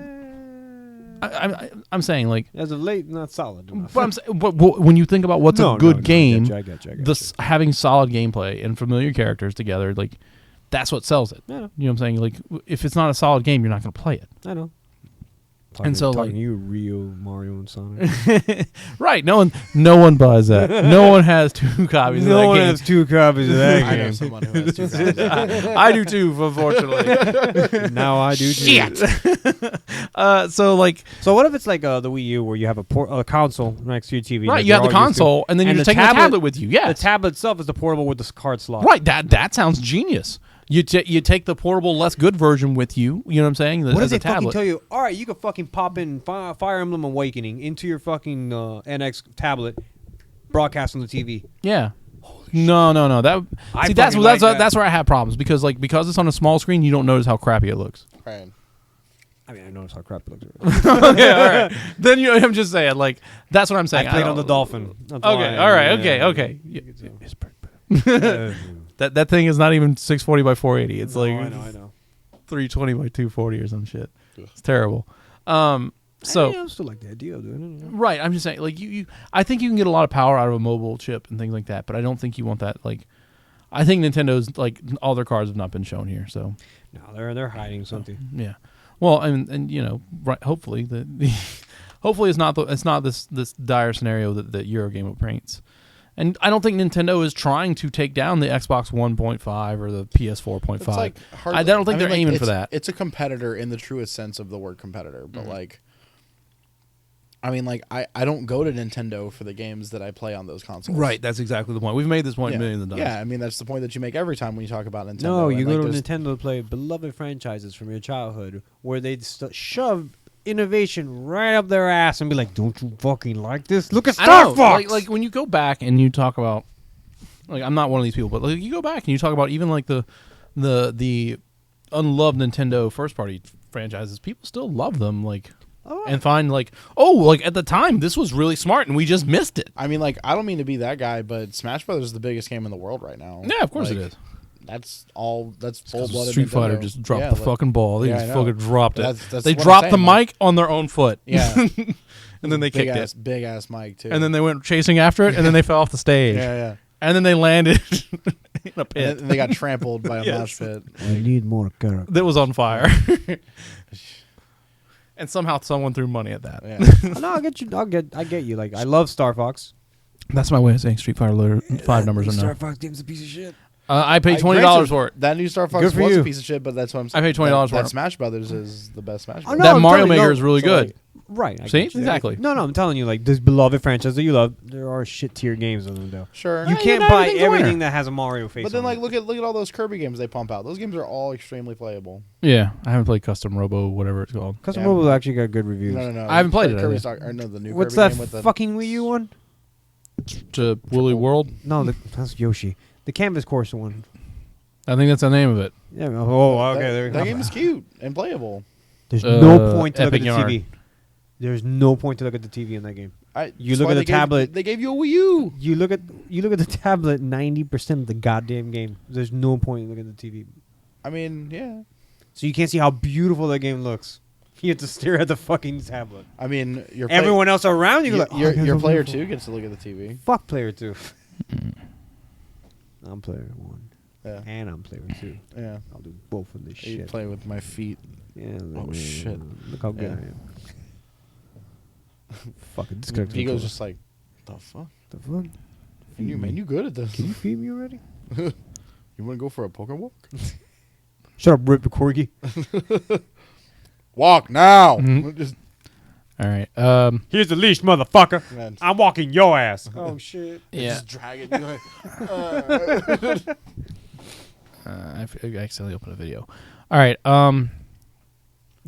I'm saying, like, As of late, not solid enough. but I'm saying, but when you think about what's a good game, I get you. having solid gameplay and familiar characters together, like, that's what sells it. Yeah, You know what I'm saying? Like, if it's not a solid game, you're not going to play it. I know. And so, talking like- to you, Rio, Mario, and Sonic. Right. No one buys that. No one has 2 copies of that no one game. has 2 copies of that I know game. someone who has 2 copies. I do too, unfortunately. Now I do too. So, like, So what if it's like the Wii U, where you have a console next to your TV? right, like you have we're the all used to? console, and then And you're the taking the tablet with you. Yeah. The tablet itself is the portable with the card slot. Right. That sounds genius. You take the portable, less good version with you. You know what I'm saying? What if as they a tablet. fucking tell you, all right, you can fucking pop in Fire Emblem Awakening into your fucking NX tablet, broadcast on the TV. Yeah. Holy No. That I see that's fucking like that. that's where I have problems because it's on a small screen, you don't notice how crappy it looks. Right. I mean, I noticed how crap it looks. Okay, all right. Then I'm just saying, like that's what I'm saying. I played on the don't- Dolphin. That's Okay, why, all right, yeah. okay. It's pretty- That thing is not even 640 by 480. It's like I know. 320 by 240 or some shit. Ugh. It's terrible. So I still like the idea of doing it. right, I'm just saying, like I think you can get a lot of power out of a mobile chip and things like that, but I don't think you want that. Like, I think Nintendo's like all their cards have not been shown here, so No, they're hiding something. yeah. Well, and right. Hopefully hopefully it's not this dire scenario that Eurogamer paints. And I don't think Nintendo is trying to take down the Xbox 1.5 or the PS4.5. It's like I don't think they're aiming for that. It's a competitor in the truest sense of the word competitor, but like, I mean, like I don't go to Nintendo for the games that I play on those consoles. Right, that's exactly the point. We've made this point Yeah. millions of times. Yeah, I mean that's the point that you make every time when you talk about Nintendo. No, you and, go like, to there's- Nintendo to play beloved franchises from your childhood where they'd shove innovation right up their ass and be like, don't you fucking like this? Look at I Star don't know, Fox! like when you go back and you talk about, like, I'm not one of these people, but like you go back and you talk about even like the unloved Nintendo first party franchises, people still love them, like, and find like, like at the time this was really smart and we just missed it. I mean, like I don't mean to be that guy, but Smash Brothers is the biggest game in the world right now. Yeah, of course Like, it is. That's full blooded. Street Fighter just dropped the fucking ball. They Yeah, just I know. fucking dropped it. That's They what I'm dropped the saying, like- mic on their own foot. Yeah, And then they kicked it. big ass mic too. And then they went chasing after it, and then they fell off the stage. yeah. And then they landed in a And pit then they got trampled by a Yes. mosh pit. I need more character. that was on fire. And somehow someone threw money at that. Yeah. No, I get you. Like, I love Star Fox. That's my way of saying Street Fighter 5 numbers are Star no. Fox game's a piece of shit. I paid $20 Granted, for it. That new Star Fox Good for was you. a piece of shit, but that's what I'm I saying. paid $20 for that it. Smash Brothers is the best Smash Oh, Brothers. no, That I'm Mario telling you, Maker no, is really so, good. like, Right. I See? get you. Exactly. No, I'm telling you, like, this beloved franchise that you love, there are shit tier games on them, though. Sure. You Yeah, can't not buy everything's a winner. everything that has a Mario face But then, on like, it. look at all those Kirby games they pump out. Those games are all extremely playable. Yeah, I haven't played Custom Robo, whatever it's called. Custom Yeah. Mobile actually got good reviews. No. I haven't played it, Kirby either. Stock, or no, the new What's Kirby that game with the fucking Wii U one? To Woolly World. No, that's Yoshi. The Canvas Course one. I think that's the name of it. Yeah. Oh, okay. There That game is cute and playable. There's no point to look Epic at the Yarn. TV. There's no point to look at the TV in that game. You That's look why at the they gave- tablet. They gave you a Wii U. You look at the tablet 90% of the goddamn game. There's no point in looking at the TV. I mean, yeah. So you can't see how beautiful that game looks. You have to stare at the fucking tablet. I mean, Everyone else around you, your, go like, your, oh, your that's player beautiful. 2 gets to look at the TV. Fuck player 2. I'm player 1. Yeah. And I'm player 2. Yeah. I'll do both of this You shit. play with my feet. Yeah, Oh, shit. Look how good Yeah. I am. Fucking disconnect. the Vigo's controller. just like, the fuck? The fuck? You, man, you good at this. Can you feed me already? You want to go for a poker walk? Shut up, Rip the Corgi. Walk now. Mhm. Just, All right. Here's the leash, motherfucker. man, I'm walking your ass. Oh shit. Yeah. just drag it. You're like, I accidentally opened a video. All right.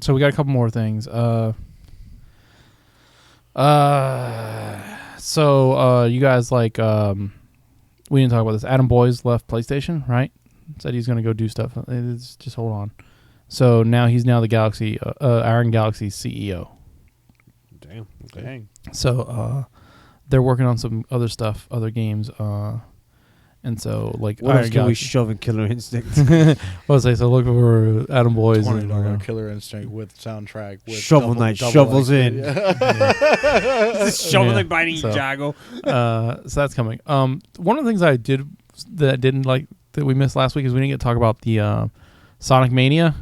So we got a couple more things. So you guys like we didn't talk about this. Adam Boyes left PlayStation, right? Said he's gonna go do stuff. It's just hold on. So now he's the Galaxy Iron Galaxy CEO. Damn. Okay. dang. So they're working on some other stuff, other games. And so like What Iron else can we Galaxy. shove in Killer Instinct? I was say so. Look for Adam Boyes. And, $20 Killer Instinct with soundtrack with Shovel Knight shovels in. Yeah. Shovel Yeah. like biting So- Jago. So that's coming. One of the things I didn't like that we missed last week is we didn't get to talk about the Sonic Mania.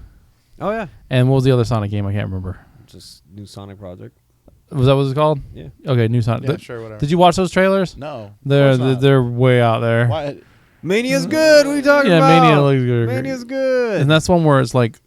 Oh yeah. And what was the other Sonic game? I can't remember. Just new Sonic project. Was that what it's called? Yeah. Okay, new Sonic. Yeah, sure, whatever. Did you watch those trailers? No. They're of course not. they're way out there. Why? Mania's good. What are you talking Yeah, about? Mania looks good. Mania's good. And that's one where it's like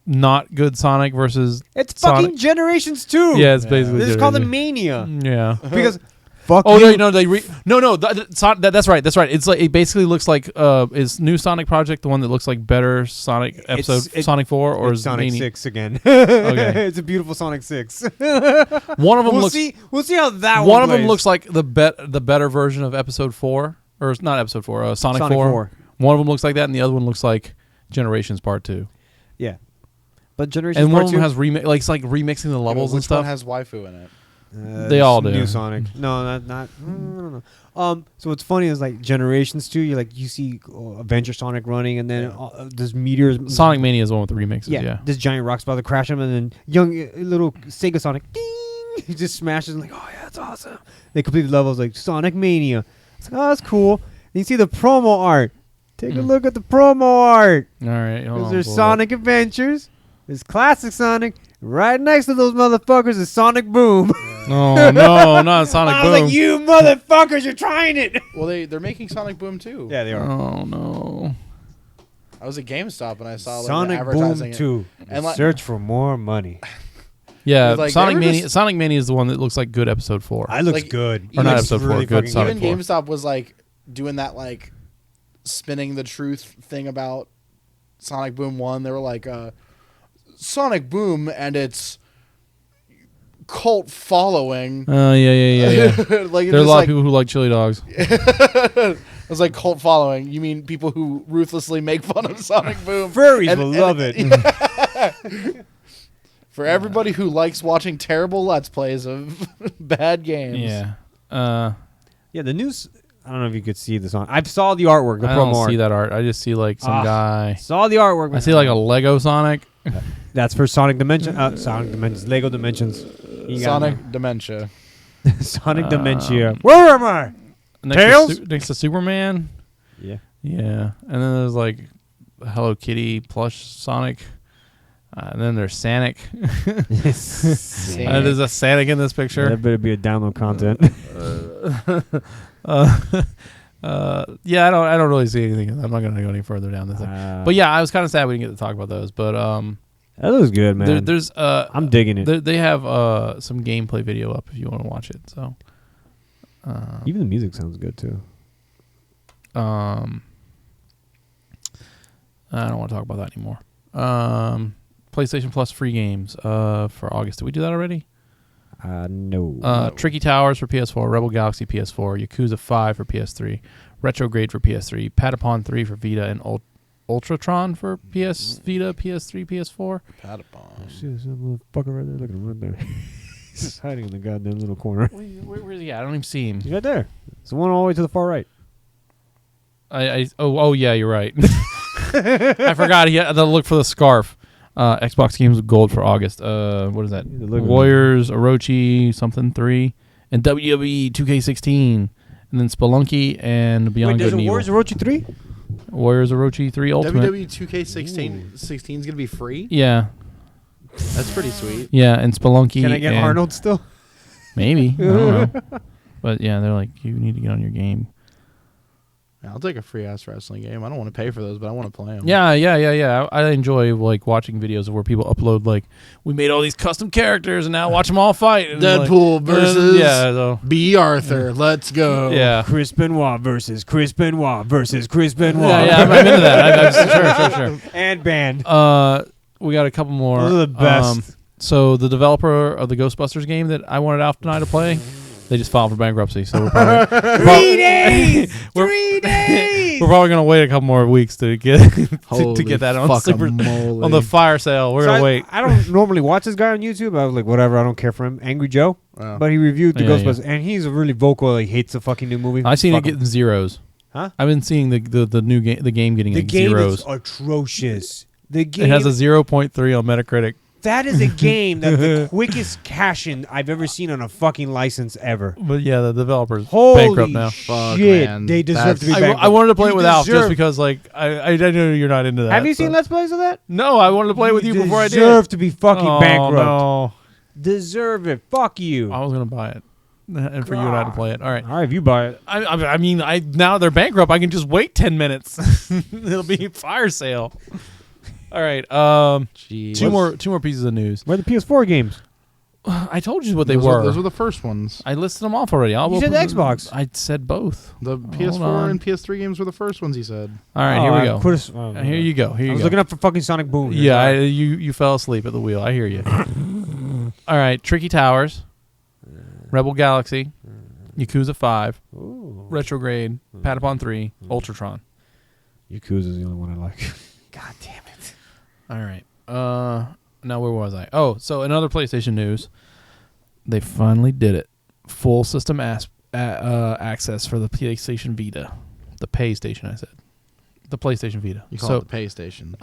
not good Sonic versus It's Sonic. fucking Generations 2. Yeah, it's Yeah. basically. This is called the Mania. Mania. Yeah. Because fuck Oh you. no! That's right. That's right. It's like it basically looks like is new Sonic Project the one that looks like better Sonic episode Sonic 4 or It's is Sonic Mania? 6 again. Okay. It's a beautiful Sonic 6. One of them We'll looks. see how that One of them plays. looks like the better version of episode 4. or it's not episode 4. Sonic, Sonic 4. 4. One of them looks like that, and the other one looks like Generations Part 2. Yeah. But Generations And one Part of them 2 has it's like remixing the levels and Which stuff. one has waifu in it? They all do. New Sonic. No, not. No. So what's funny is like Generations 2. You see Adventure Sonic running, and then there's meteors. Sonic Mania is the one with the remixes. Yeah. This giant rock's about to crash him, and then young little Sega Sonic, ding, he just smashes. And like, oh yeah, that's awesome. They complete the levels like Sonic Mania. It's like, oh, that's cool. And you see the promo art. Take a look at the promo art. All right. Because there's Sonic Adventures. There's Classic Sonic. Right next to those motherfuckers is Sonic Boom. Oh no, not Sonic I Boom. was like, you motherfuckers, you're trying it. Well, they're making Sonic Boom too. Yeah, they are. Oh no. I was at GameStop and I saw like Sonic advertising Boom 2. And like, Search for more money. Yeah, Like, Sonic they were Mania. just- Sonic Mania is the one that looks like good episode 4. I looks Like, good. Or not Looks episode 4, really good fucking Sonic even 4. GameStop was like doing that like spinning the truth thing about Sonic Boom 1. They were like Sonic Boom and its cult following. Oh yeah. Like There are a lot of people who like chili dogs. It was like cult following. You mean people who ruthlessly make fun of Sonic Boom? Furries will love it. For everybody who likes watching terrible Let's Plays of bad games. Yeah. Yeah, the news. I don't know if you could see this on. I saw the artwork, the I promo don't art. see that art. I just see like some guy. Saw the artwork. I see like a Lego Sonic. That's for Sonic Dimension. Sonic Dimensions. Lego Dimensions. You got Sonic Dementia. it. Sonic Dementia. Where am I? Tails? Next to Superman. Yeah. Yeah. And then there's like Hello Kitty plush Sonic. And then there's Sonic. There's a Sonic in this picture. That better be a download content. Yeah, I don't really see anything. I'm not going to go any further down this thing. But yeah, I was kind of sad we didn't get to talk about those. But that looks good, man. there's I'm digging it. they have some gameplay video up if you want to watch it. So Even the music sounds good too. I don't want to talk about that anymore. PlayStation Plus free games for August. Did we do that already? No. Tricky Towers for PS4, Rebel Galaxy PS4, Yakuza 5 for PS3, Retrograde for PS3, Patapon 3 for Vita, and Ultratron for PS Vita, PS3, PS4. Patapon. See this little fucker right there? Look at him right there. He's just hiding in the goddamn little corner. Where's he at? I don't even see him. He's right there. It's the one all the way to the far right. Oh yeah, you're right. I forgot he had to look for the scarf. Xbox games with gold for August. What is that? Warriors, Orochi, something 3, and WWE 2K16, and then Spelunky and Beyond Good and Evil. Warriors Orochi 3? Warriors Orochi 3 Ultimate. WWE 2K16 is gonna be free. Yeah, That's pretty sweet. yeah, and Spelunky. Can I get and Arnold still? Maybe. I don't know. But yeah, they're like, you need to get on your game. I'll take a free ass wrestling game. I don't want to pay for those, but I want to play them. Yeah. I enjoy like watching videos of where people upload like, we made all these custom characters and now watch them all fight. And Deadpool versus so, B. Arthur. Let's go. yeah. Chris Benoit versus Chris Benoit versus Chris Benoit. Yeah, I'm into that. Sure. And band. We got a couple more. Those are the best. So the developer of the Ghostbusters game that I wanted Alf and I to play, they just filed for bankruptcy. So we're probably 3 days. we're- 3 days. we're probably gonna wait a couple more weeks to get to get that on guacamole. on the fire sale. We're So gonna wait. I don't normally watch this guy on YouTube. I was like, whatever, I don't care for him. Angry Joe. Oh. But he reviewed the Yeah, Ghostbusters, and he's really vocal. He hates the fucking new movie. I've seen Fuck it him. getting zeros. Huh? I've been seeing the new game, the game getting The like game zeros. is atrocious. The game It has a 0.3 on Metacritic. that is a game that the quickest cash in I've ever seen on a fucking license ever. But yeah, the developer's Holy bankrupt now. Fuck, shit! man. They deserve to be I bankrupt. wanted to play it with Alf just deserve- because like I know you're not into that. Have you so- seen Let's Plays of that? No, I wanted to play it with you before I did. Deserve to be fucking Oh, bankrupt. No. Deserve it. Fuck you. I was gonna buy it, and for you and I to play it. All right. All right, if you buy it. I mean, now they're bankrupt. I can just wait 10 minutes. It'll be fire sale. All right. Jeez. Two more pieces of news. Where are the PS4 games? I told you what they Those were. Those were the first ones. I listed them off already. You said Xbox. I said both. The Hold PS4 on. and PS3 games were the first ones he said. All right, here we go. Here you go. Here I you was go. looking up for fucking Sonic Boom. Yeah, you fell asleep at the wheel. I hear you. All right, Tricky Towers, Rebel Galaxy, Yakuza 5, Retrograde, Patapon 3, Ultratron. Yakuza is the only one I like. God damn it. All right. Now where was I? Oh, so in other PlayStation news, they finally did it. Full system access for the PlayStation Vita. The PlayStation, I said. The PlayStation Vita. You call it the Pay Station.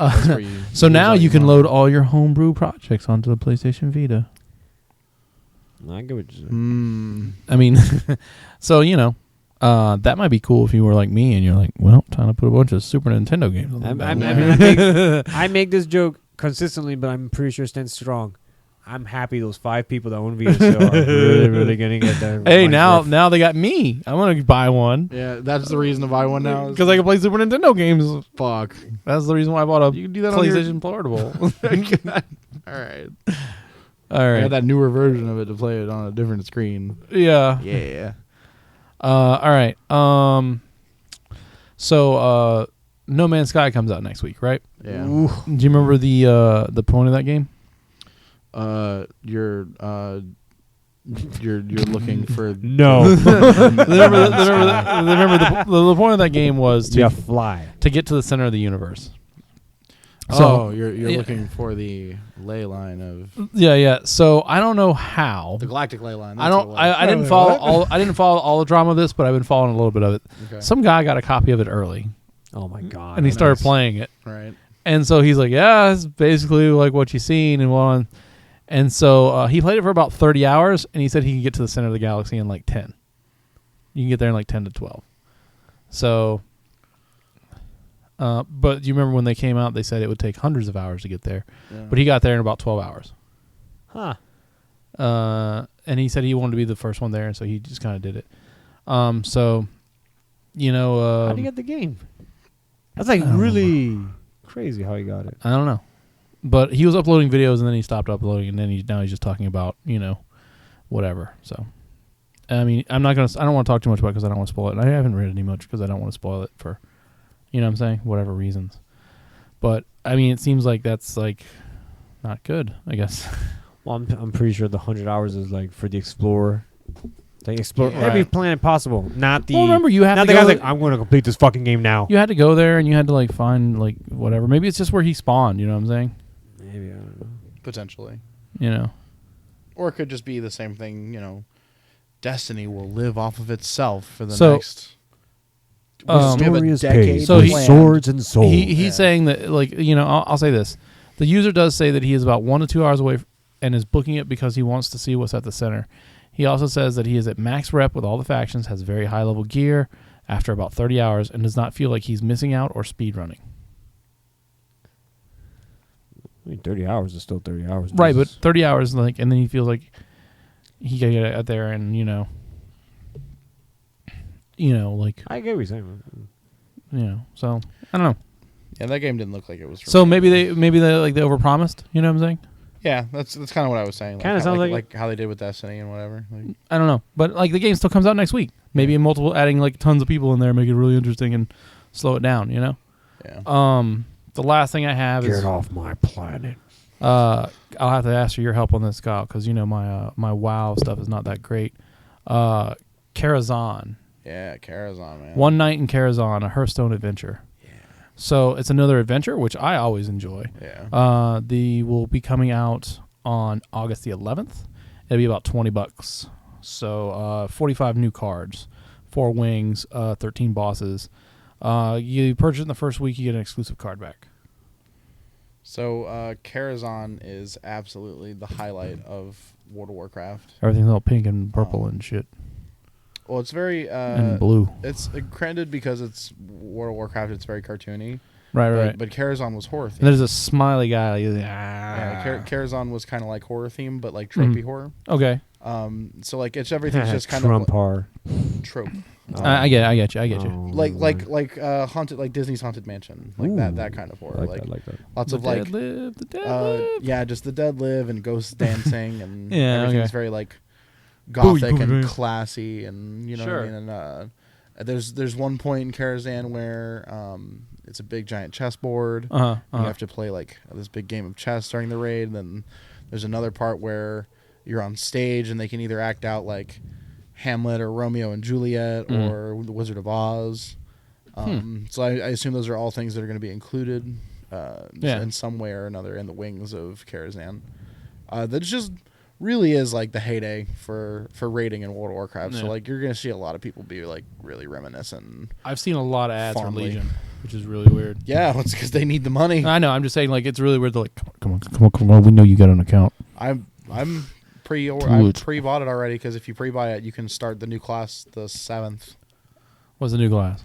So now you can load all your homebrew projects onto the PlayStation Vita. I get what you're saying. I mean, so, that might be cool if you were like me and you're like, well, time to put a bunch of Super Nintendo games on I make this joke consistently, but I'm pretty sure it stands strong. I'm happy those 5 people that own Vita still are really, really going to get that. Hey, now they got me. I'm going to buy one. Yeah, that's the reason to buy one now. Because I can play Super Nintendo games. Fuck. That's the reason why I bought a You can do that PlayStation Portable. All right. All I right. got that newer version of it to play it on a different screen. Yeah. Yeah. All right. So No Man's Sky comes out next week, right? Yeah. Do you remember the point of that game? You're looking for No. the point of that game was to fly. to get to the center of the universe. So you're looking for the ley line of Yeah. So I don't know how. the galactic ley line. I didn't follow all. I didn't follow all the drama of this, but I've been following a little bit of it. Okay. Some guy got a copy of it early, Oh, my God. and he started playing it. Right. And so he's like, "Yeah, it's basically like what you've seen and one." And so he played it for about 30 hours, and he said he can get to the center of the galaxy in like 10. You can get there in like 10 to 12. So, but you remember when they came out, they said it would take hundreds of hours to get there. Yeah. But he got there in about 12 hours. Huh. And he said he wanted to be the first one there, and so he just kind of did it. So, How do you get the game? That's like really crazy how he got it. I don't know. But he was uploading videos, and then he stopped uploading, and then now he's just talking about, whatever. So, I mean, I don't want to talk too much about it because I don't want to spoil it. And I haven't read any much because I don't want to spoil it for, what I'm saying, whatever reasons. But, I mean, it seems like that's, like, not good, I guess. Well, I'm pretty sure the 100 hours is like for the explorer. They explore Yeah. every Right. planet possible. Not the. Well, remember, you have not to the go guy's like, I'm going to complete this fucking game now. You had to go there, and you had to, like, find, like, whatever. Maybe it's just where he spawned, you know what I'm saying? Maybe, I don't know. Potentially. Or it could just be the same thing, Destiny will live off of itself for the So, next The we have a story is decade paid. So with he- swords and souls. He's saying that, like, I'll say this. The user does say that he is about 1 to 2 hours away and is booking it because he wants to see what's at the center. He also says that he is at max rep with all the factions, has very high level gear after about 30 hours, and does not feel like he's missing out or speed running. I mean, 30 hours is still 30 hours. Right, but Jesus. 30 hours, like, and then he feels like he can get out there and, like, I get what you're saying. so I don't know. Yeah, that game didn't look like it was. So maybe they like they overpromised. You know what I'm saying? Yeah, that's kind of what I was saying. Kinda sounds like how they did with Destiny and whatever. Like, I don't know, but like the game still comes out next week. Maybe multiple adding like tons of people in there, make it really interesting and slow it down. yeah. The last thing I have is Get off my planet. I'll have to ask for your help on this, Kyle, because my WoW stuff is not that great. Karazhan. Yeah, Karazhan, man. One Night in Karazhan, a Hearthstone adventure. Yeah. So it's another adventure, which I always enjoy. Yeah. The will be coming out on August the 11th. It'll be about $20. So 45 new cards, 4 wings, 13 bosses. You purchase it in the first week, you get an exclusive card back. So Karazhan is absolutely the highlight of World of Warcraft. Everything's all pink and purple and shit. Well, it's very And blue. It's granted because it's World of Warcraft. It's very cartoony. Right. But Karazhan was horror themed. And there's a smiley guy. Like, Yeah, Karazhan was kind of like horror themed, but like tropey horror. Okay. So like it's everything's just kind Trump of horror. trope. I get you. Oh, Like haunted, like Disney's Haunted Mansion, like that kind of horror. I like that. Lots The of like dead live, the dead live. yeah, just the dead live and ghosts dancing and Yeah, everything's okay. very like gothic Booey, and booey. classy and what Sure. I mean. And there's one point in Karazhan where it's a big giant chessboard. You have to play like this big game of chess during the raid. And then there's another part where you're on stage and they can either act out like, Hamlet or Romeo and Juliet or The Wizard of Oz. So I assume those are all things that are going to be included in some way or another in the wings of Karazhan. That just really is like the heyday for raiding in World of Warcraft. So like you're going to see a lot of people be like really reminiscent. I've seen a lot of ads Fondly. for Legion, which is really weird. Yeah, it's because they need the money. I know. I'm just saying, like, it's really weird. They're like, come on. We know you got an account. I pre-bought it already because if you pre-buy it, you can start the new class the 7th. What's the new class?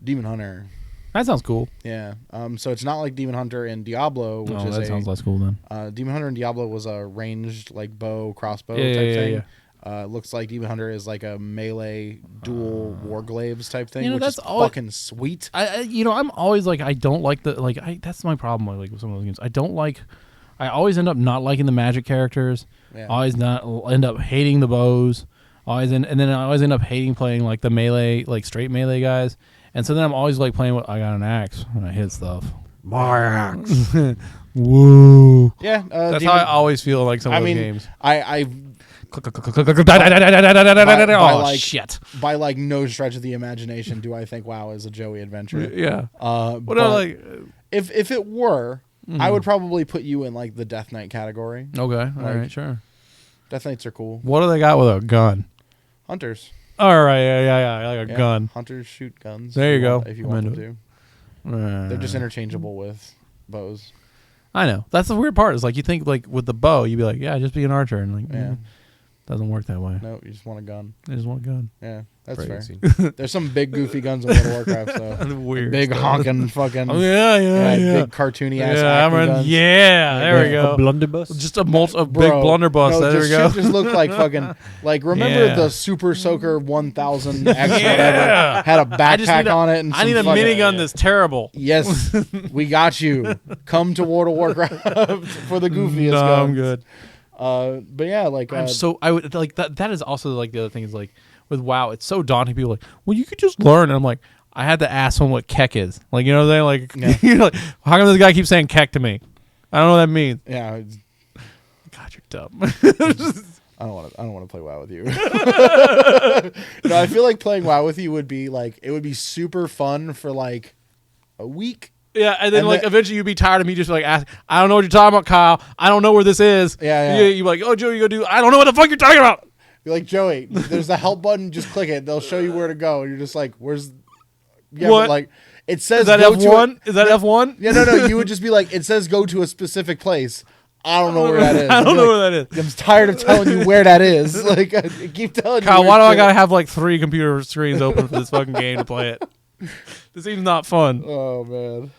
Demon Hunter. That sounds cool. Yeah. So it's not like Demon Hunter in Diablo, which is that sounds less cool then. Demon Hunter in Diablo was a ranged like crossbow type thing. Looks like Demon Hunter is like a melee dual warglaives type thing, which is fucking sweet. I'm always like, I don't like that's my problem like with some of those games. I always end up not liking the magic characters. Yeah. Always end up hating the bows. And then I always end up hating playing like the melee, like straight melee guys. And so then I'm always like playing with, I got an axe and I hit stuff. My axe. Woo. Yeah. That's how I always feel like some of those games. Shit. By like no stretch of the imagination do I think WoW is a Joey adventure. Yeah. But if it were, I would probably put you in like the Death Knight category. Okay. All right. Sure. Death Knights are cool. What do they got with a gun? Hunters. All right. Yeah. Like a gun. Hunters shoot guns. There you go. If you want them to. They're just interchangeable with bows. I know. That's the weird part. Is like you think like with the bow, you'd be like, yeah, just be an archer, and like, doesn't work that way. No, you just want a gun. I just want a gun. Yeah, that's Crazy. fair. There's some big goofy guns in World of Warcraft, though. Weird. Big honking fucking. Oh yeah. Big cartoony ass acting guns. There we go. A blunderbuss. Just a big blunderbuss. No, there we go. Just look like fucking remember the Super Soaker 1000 X whatever had a backpack on it. And I need a minigun that's terrible. Yes, we got you. Come to World of Warcraft for the goofiest guns. I'm good. But yeah, like I would like that. That is also like the other thing is like with WoW, it's so daunting. People are like, well, you could just learn, and I'm like, I had to ask someone what Keck is. Like, you know what I'm saying? Like, you're like, how come this guy keeps saying Keck to me? I don't know what that means. Yeah. God, you're dumb. I don't want to play WoW with you. No, I feel like playing WoW with you would be like it would be super fun for like a week. Yeah, and then eventually you'd be tired of me just like asking, I don't know what you're talking about, Kyle. I don't know where this is. Yeah. You're like, oh, Joe, you go do. I don't know what the fuck you're talking about. You're like, Joey, there's the help button. Just click it. They'll show you where to go. And you're just like, where's? Yeah, what? But like it says. Is that F1? Is that F1? Yeah, no. You would just be like, it says go to a specific place. I don't know where that is. I don't know where that is. I'm tired of telling you where that is. Like I keep telling you. Kyle, why do I gotta have like 3 computer screens open for this fucking game to play it? This seems not fun. Oh man.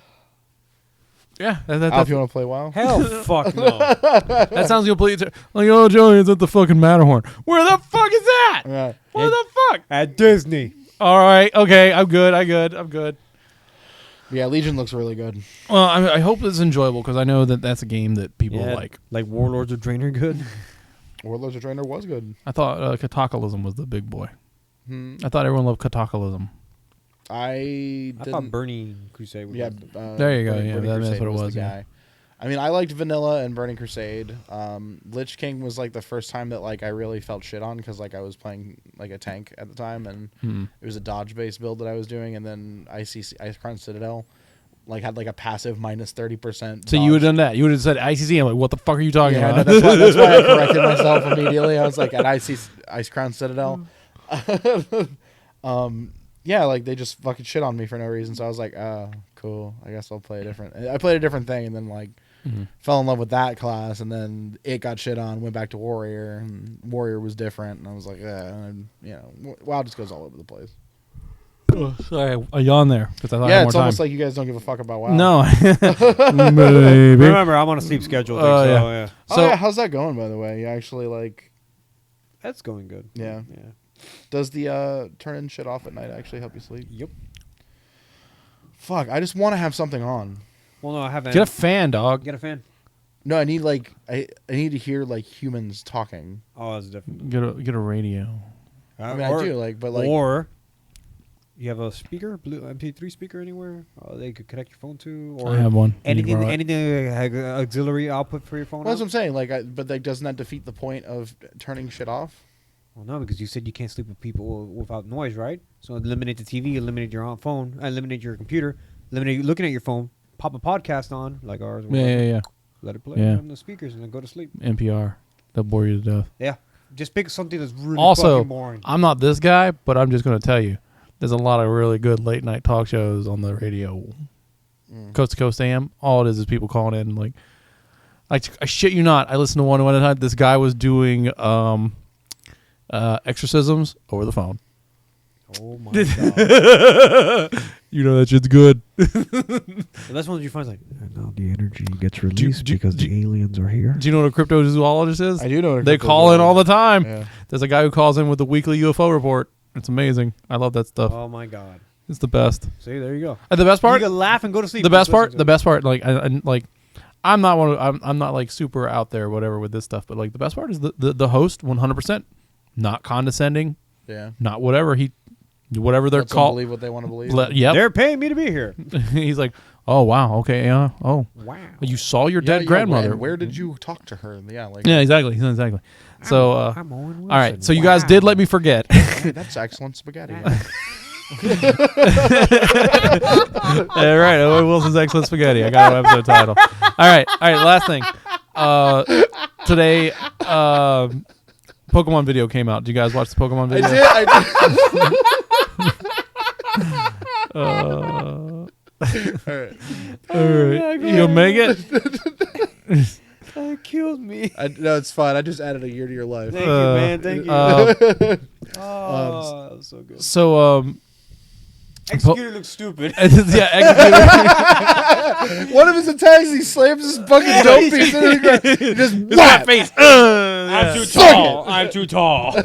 Yeah, if you want to play WoW? Hell, fuck no. That sounds completely like, oh, Joey, it's at the fucking Matterhorn. Where the fuck is that? Yeah. Where the fuck? At Disney. All right, okay, I'm good. Yeah, Legion looks really good. Well, I hope it's enjoyable because I know that that's a game that people like. Like Warlords of Draenor good? Warlords of Draenor was good. I thought Cataclysm was the big boy. I thought everyone loved Cataclysm. I thought Burning Crusade was good. There you go. Burning That's Crusade what it was. the guy. I mean, I liked Vanilla and Burning Crusade. Lich King was like the first time that like I really felt shit on because like I was playing like a tank at the time and it was a dodge based build that I was doing, and then Ice Crown Citadel like had like a passive minus 30%. So you would have done that. You would have said ICC. I'm like, what the fuck are you talking about? No, that's why I corrected myself immediately. I was like at Ice Crown Citadel. Yeah, like they just fucking shit on me for no reason. So I was like, cool. I guess I'll play a different. I played a different thing, and then like fell in love with that class, and then it got shit on. Went back to Warrior, and Warrior was different, and I was like, and, WoW just goes all over the place. Oh, sorry, a yawn there because I thought I had more it's time. almost like you guys don't give a fuck about WoW. No, Remember, I'm on a sleep schedule. Yeah. So how's that going, by the way? You actually like? That's going good. Yeah. Does the turning shit off at night actually help you sleep? Yep. Fuck, I just want to have something on. Well, no, I haven't. Get a fan, dog. Get a fan. No, I need like I need to hear like humans talking. Oh, that's different. Get a radio. I mean, I do like, but like, or you have a speaker, blue MP3 speaker anywhere they could connect your phone to, or I have one. anything auxiliary output for your phone. Well, that's what I'm saying. Like, but like, doesn't that defeat the point of turning shit off? Well, no, because you said you can't sleep with people without noise, right? So eliminate the TV, eliminate your own phone, eliminate your computer, eliminate looking at your phone. Pop a podcast on like ours. Yeah. Let it play on the speakers and then go to sleep. NPR. They'll bore you to death. Yeah. Just pick something that's really Also, fucking boring. I'm not this guy, but I'm just going to tell you, there's a lot of really good late night talk shows on the radio. Coast to Coast AM. All it is people calling in. Like, I shit you not. I listened to one time. This guy was doing exorcisms over the phone. Oh my god. You know that shit's good. The best one you find is like, and now the energy gets released because the aliens are here. Do you know what a cryptozoologist is? I do know. They call in all the time. Yeah. There's a guy who calls in with the weekly UFO report. It's amazing. I love that stuff. Oh my god. It's the best. See, there you go. And the best part, you can laugh and go to sleep. the best part, like, I'm not one. I'm not like super out there, or whatever, with this stuff. But like, the best part is the host, 100%, not condescending, Yeah. not whatever whatever they're Let them called. believe what they want to believe. Yep. They're paying me to be here. He's like, oh wow, okay, yeah, oh Wow. you saw your dead grandmother. Where did you talk to her? Yeah. Like. Yeah, exactly. So, I'm Owen Wilson. all right. So you guys did let me forget. Hey, that's excellent spaghetti. Yeah, right. Owen Wilson's Excellent Spaghetti. I got an episode title. All right. Last thing. Today, Pokemon video came out. Did you guys watch the Pokemon video? I did. All right. You gonna make it? That killed me. No, it's fine. I just added a year to your life. Thank you, man. Thank you. Um, That was so good. So, Executor looks stupid. yeah, Executor. One of his attacks, he slams his fucking dope piece into the ground. He just whap. face. I'm too tall. I'm too tall.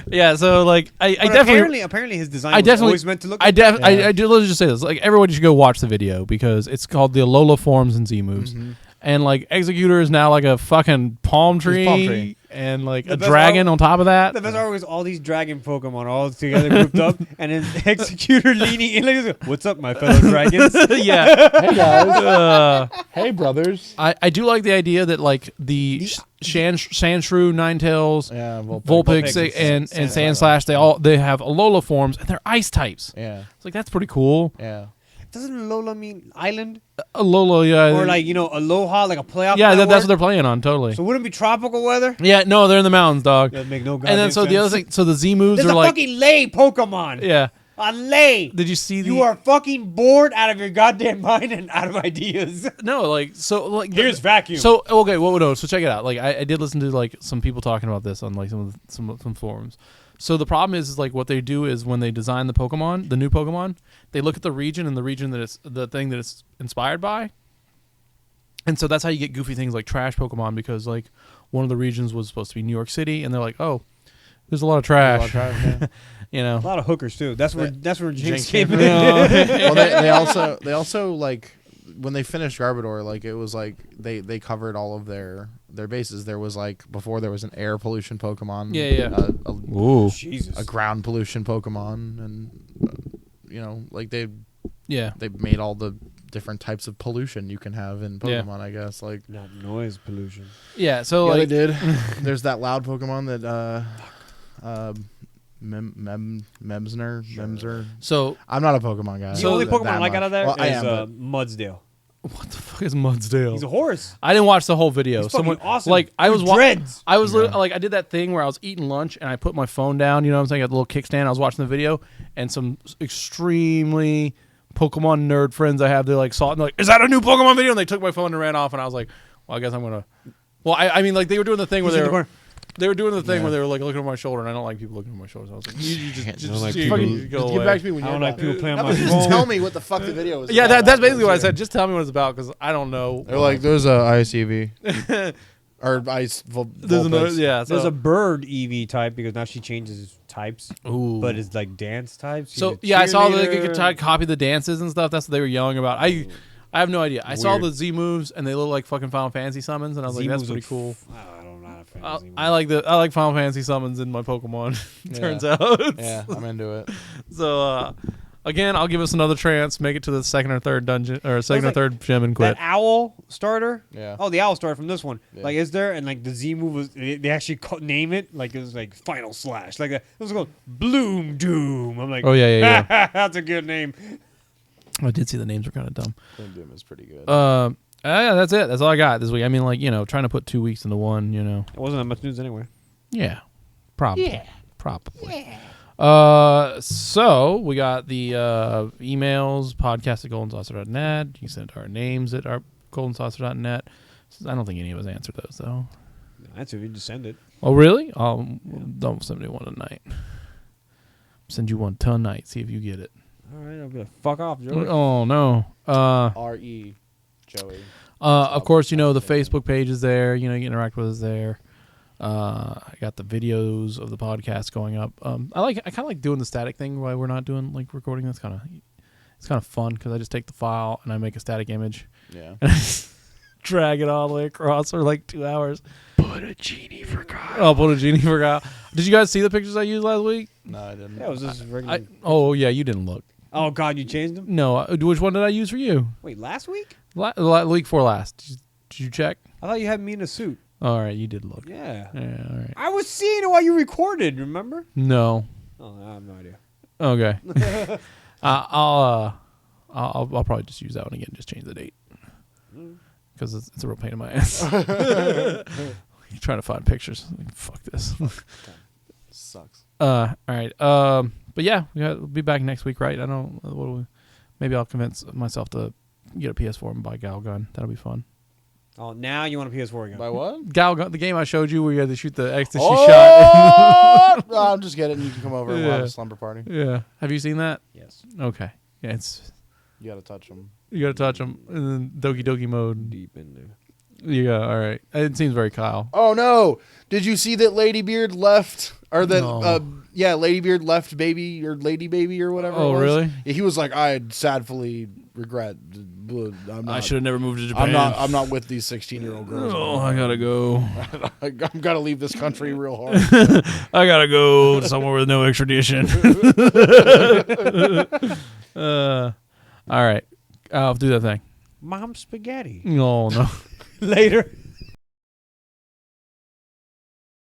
Yeah. So, like, I definitely. Apparently his design I was definitely always meant to look. I do. Let's just say this: like, everybody should go watch the video because it's called the Alola Forms and Z Moves, and like Executor is now like a fucking palm tree, and like a dragon on top of that. The best part was all these dragon Pokemon all together grouped up, and then Executor leaning in like, "What's up, my fellow dragons?" Yeah. Hey guys. Hey brothers. I do like the idea that like the Sandshrew, Ninetales, Yeah, Vulpix, and Sandslash, they have Alola forms and they're ice types. Yeah. It's like that's pretty cool. Yeah. Doesn't Alola mean island? Alola, yeah. Or like, Aloha, like a playoff? Yeah, that's what they're playing on, totally. So wouldn't it be tropical weather? Yeah, no, they're in the mountains, dog. That make no And then sense. the other thing, so the Z moves There's are a like fucking lay Pokemon. yeah. A lay. Did you see the? You are fucking bored out of your goddamn mind and out of ideas. No, like so, like Here's vacuum. So okay, so check it out. Like I did listen to like some people talking about this on like some forums. So the problem is like what they do is when they design the Pokemon, the new Pokemon, they look at the region and the region that it's the thing that it's inspired by. And so that's how you get goofy things like trash Pokemon, because like one of the regions was supposed to be New York City, and they're like, oh, there's a lot of trash. You know, a lot of hookers too. That's where Jinx came came in. in. Well, they also like when they finished Garbodor, like it was like they covered all of their bases. There was like before there was an air pollution Pokemon. Ooh. Jesus. A ground pollution Pokemon, and like they made all the different types of pollution you can have in Pokemon. I guess like not noise pollution. Yeah. So they like did. There's that loud Pokemon that Memsner. So I'm not a Pokemon guy. The only Pokemon I got out of there Well, I is am, Mudsdale. what the fuck is Mudsdale? He's a horse. I didn't watch the whole video. He's fucking awesome. Like I was dreads. I was like I did that thing where I was eating lunch and I put my phone down. You know what I'm saying? At the little kickstand. I was watching the video, and some extremely Pokemon nerd friends I have, they like saw it and they're like, "Is that a new Pokemon video?" And they took my phone and ran off. And I was like, "Well, I guess I'm gonna." Well, I mean, like they were doing the thing where they were doing the thing where they were like looking over my shoulder, and I don't like people looking over my shoulder. So I was like, "You just fucking go away." Get back to me when I you're don't like done. people playing How my about you phone. just tell me what the fuck the video is. Yeah, about. that's basically what I said. Just tell me what it's about, because I don't know. They're like, there's a ICV or Ice. There's another, yeah. So. There's a bird EV type because now she changes types. Ooh. But it's like dance types. She's So a yeah, I saw that they cheerleader. could try to copy the dances and stuff. That's what they were yelling about. I have no idea. I saw Weird. the Z moves and they look like fucking Final Fantasy summons, and I was like, that's Z-moves pretty cool. I don't know. Not a fan of Z-moves. I like Final Fantasy summons in my Pokemon. Turns out. Yeah, I'm into it. So Again, I'll give us another chance. Make it to the second or third dungeon or second or third gym and quit. That owl starter. Yeah. Oh, the owl starter from this one. Yeah. Like, is there? And like the Z move was. They actually name it. Like it was like Final Slash. Like it was called Bloom Doom. I'm like, Oh yeah. that's a good name. I did see the names were kind of dumb. Bloom Doom is pretty good. Yeah, that's it. That's all I got this week. I mean, like, trying to put 2 weeks into one. It wasn't that much news anyway. Yeah, probably. Yeah. Probably. Yeah. So we got the emails, podcast@goldensaucer.net. You can send our names at our goldensaucer.net. I don't think any of us answered those, though. That's if you just send it. Oh, really? Don't send me one tonight. Send you one tonight. See if you get it. All right, I'll be like, fuck off, Joey. Oh, no. R.E. Joey. Of course, the Facebook page is there. You can interact with us there. I got the videos of the podcast going up. I kind of like doing the static thing while we're not doing like recording. It's kind of fun because I just take the file and I make a static image. Yeah. And I just drag it all the way across for like 2 hours. Put a genie for God. Oh, put a genie for God. Did you guys see the pictures I used last week? No, I didn't. Yeah, it was just regular. Oh yeah, you didn't look. Oh God, you changed them? No, which one did I use for you? Wait, last week? Week before last. Did you check? I thought you had me in a suit. All right, you did look. Yeah. Yeah, all right. I was seeing it while you recorded. Remember? No. Oh, I have no idea. Okay. I'll probably just use that one again. Just change the date because it's a real pain in my ass. You're trying to find pictures. Fuck this. Sucks. All right. But yeah, we'll be back next week, right? I don't. Maybe I'll convince myself to get a PS4 and buy Gal Gun. That'll be fun. Oh, now you want a PS4 again? By what? Gal Gun, the game I showed you where you had to shoot the ecstasy shot. Oh, I'm just kidding. You can come over and we'll have a slumber party. Yeah. Have you seen that? Yes. Okay. Yeah, it's. You got to touch them. You got to touch them and then Doki Doki mode. Deep in there. Yeah. All right. It seems very Kyle. Oh no! Did you see that Lady Beard left, or that? No. Lady Beard left baby or Lady Baby or whatever. Oh, it was. really? Yeah, he was like, I sadly regret. I should have never moved to Japan. I'm not with these 16-year-old girls. Oh, I gotta go. I'm gotta leave this country real hard. I gotta go to somewhere with no extradition. All right. I'll do that thing. Mom spaghetti. Oh, no. Later.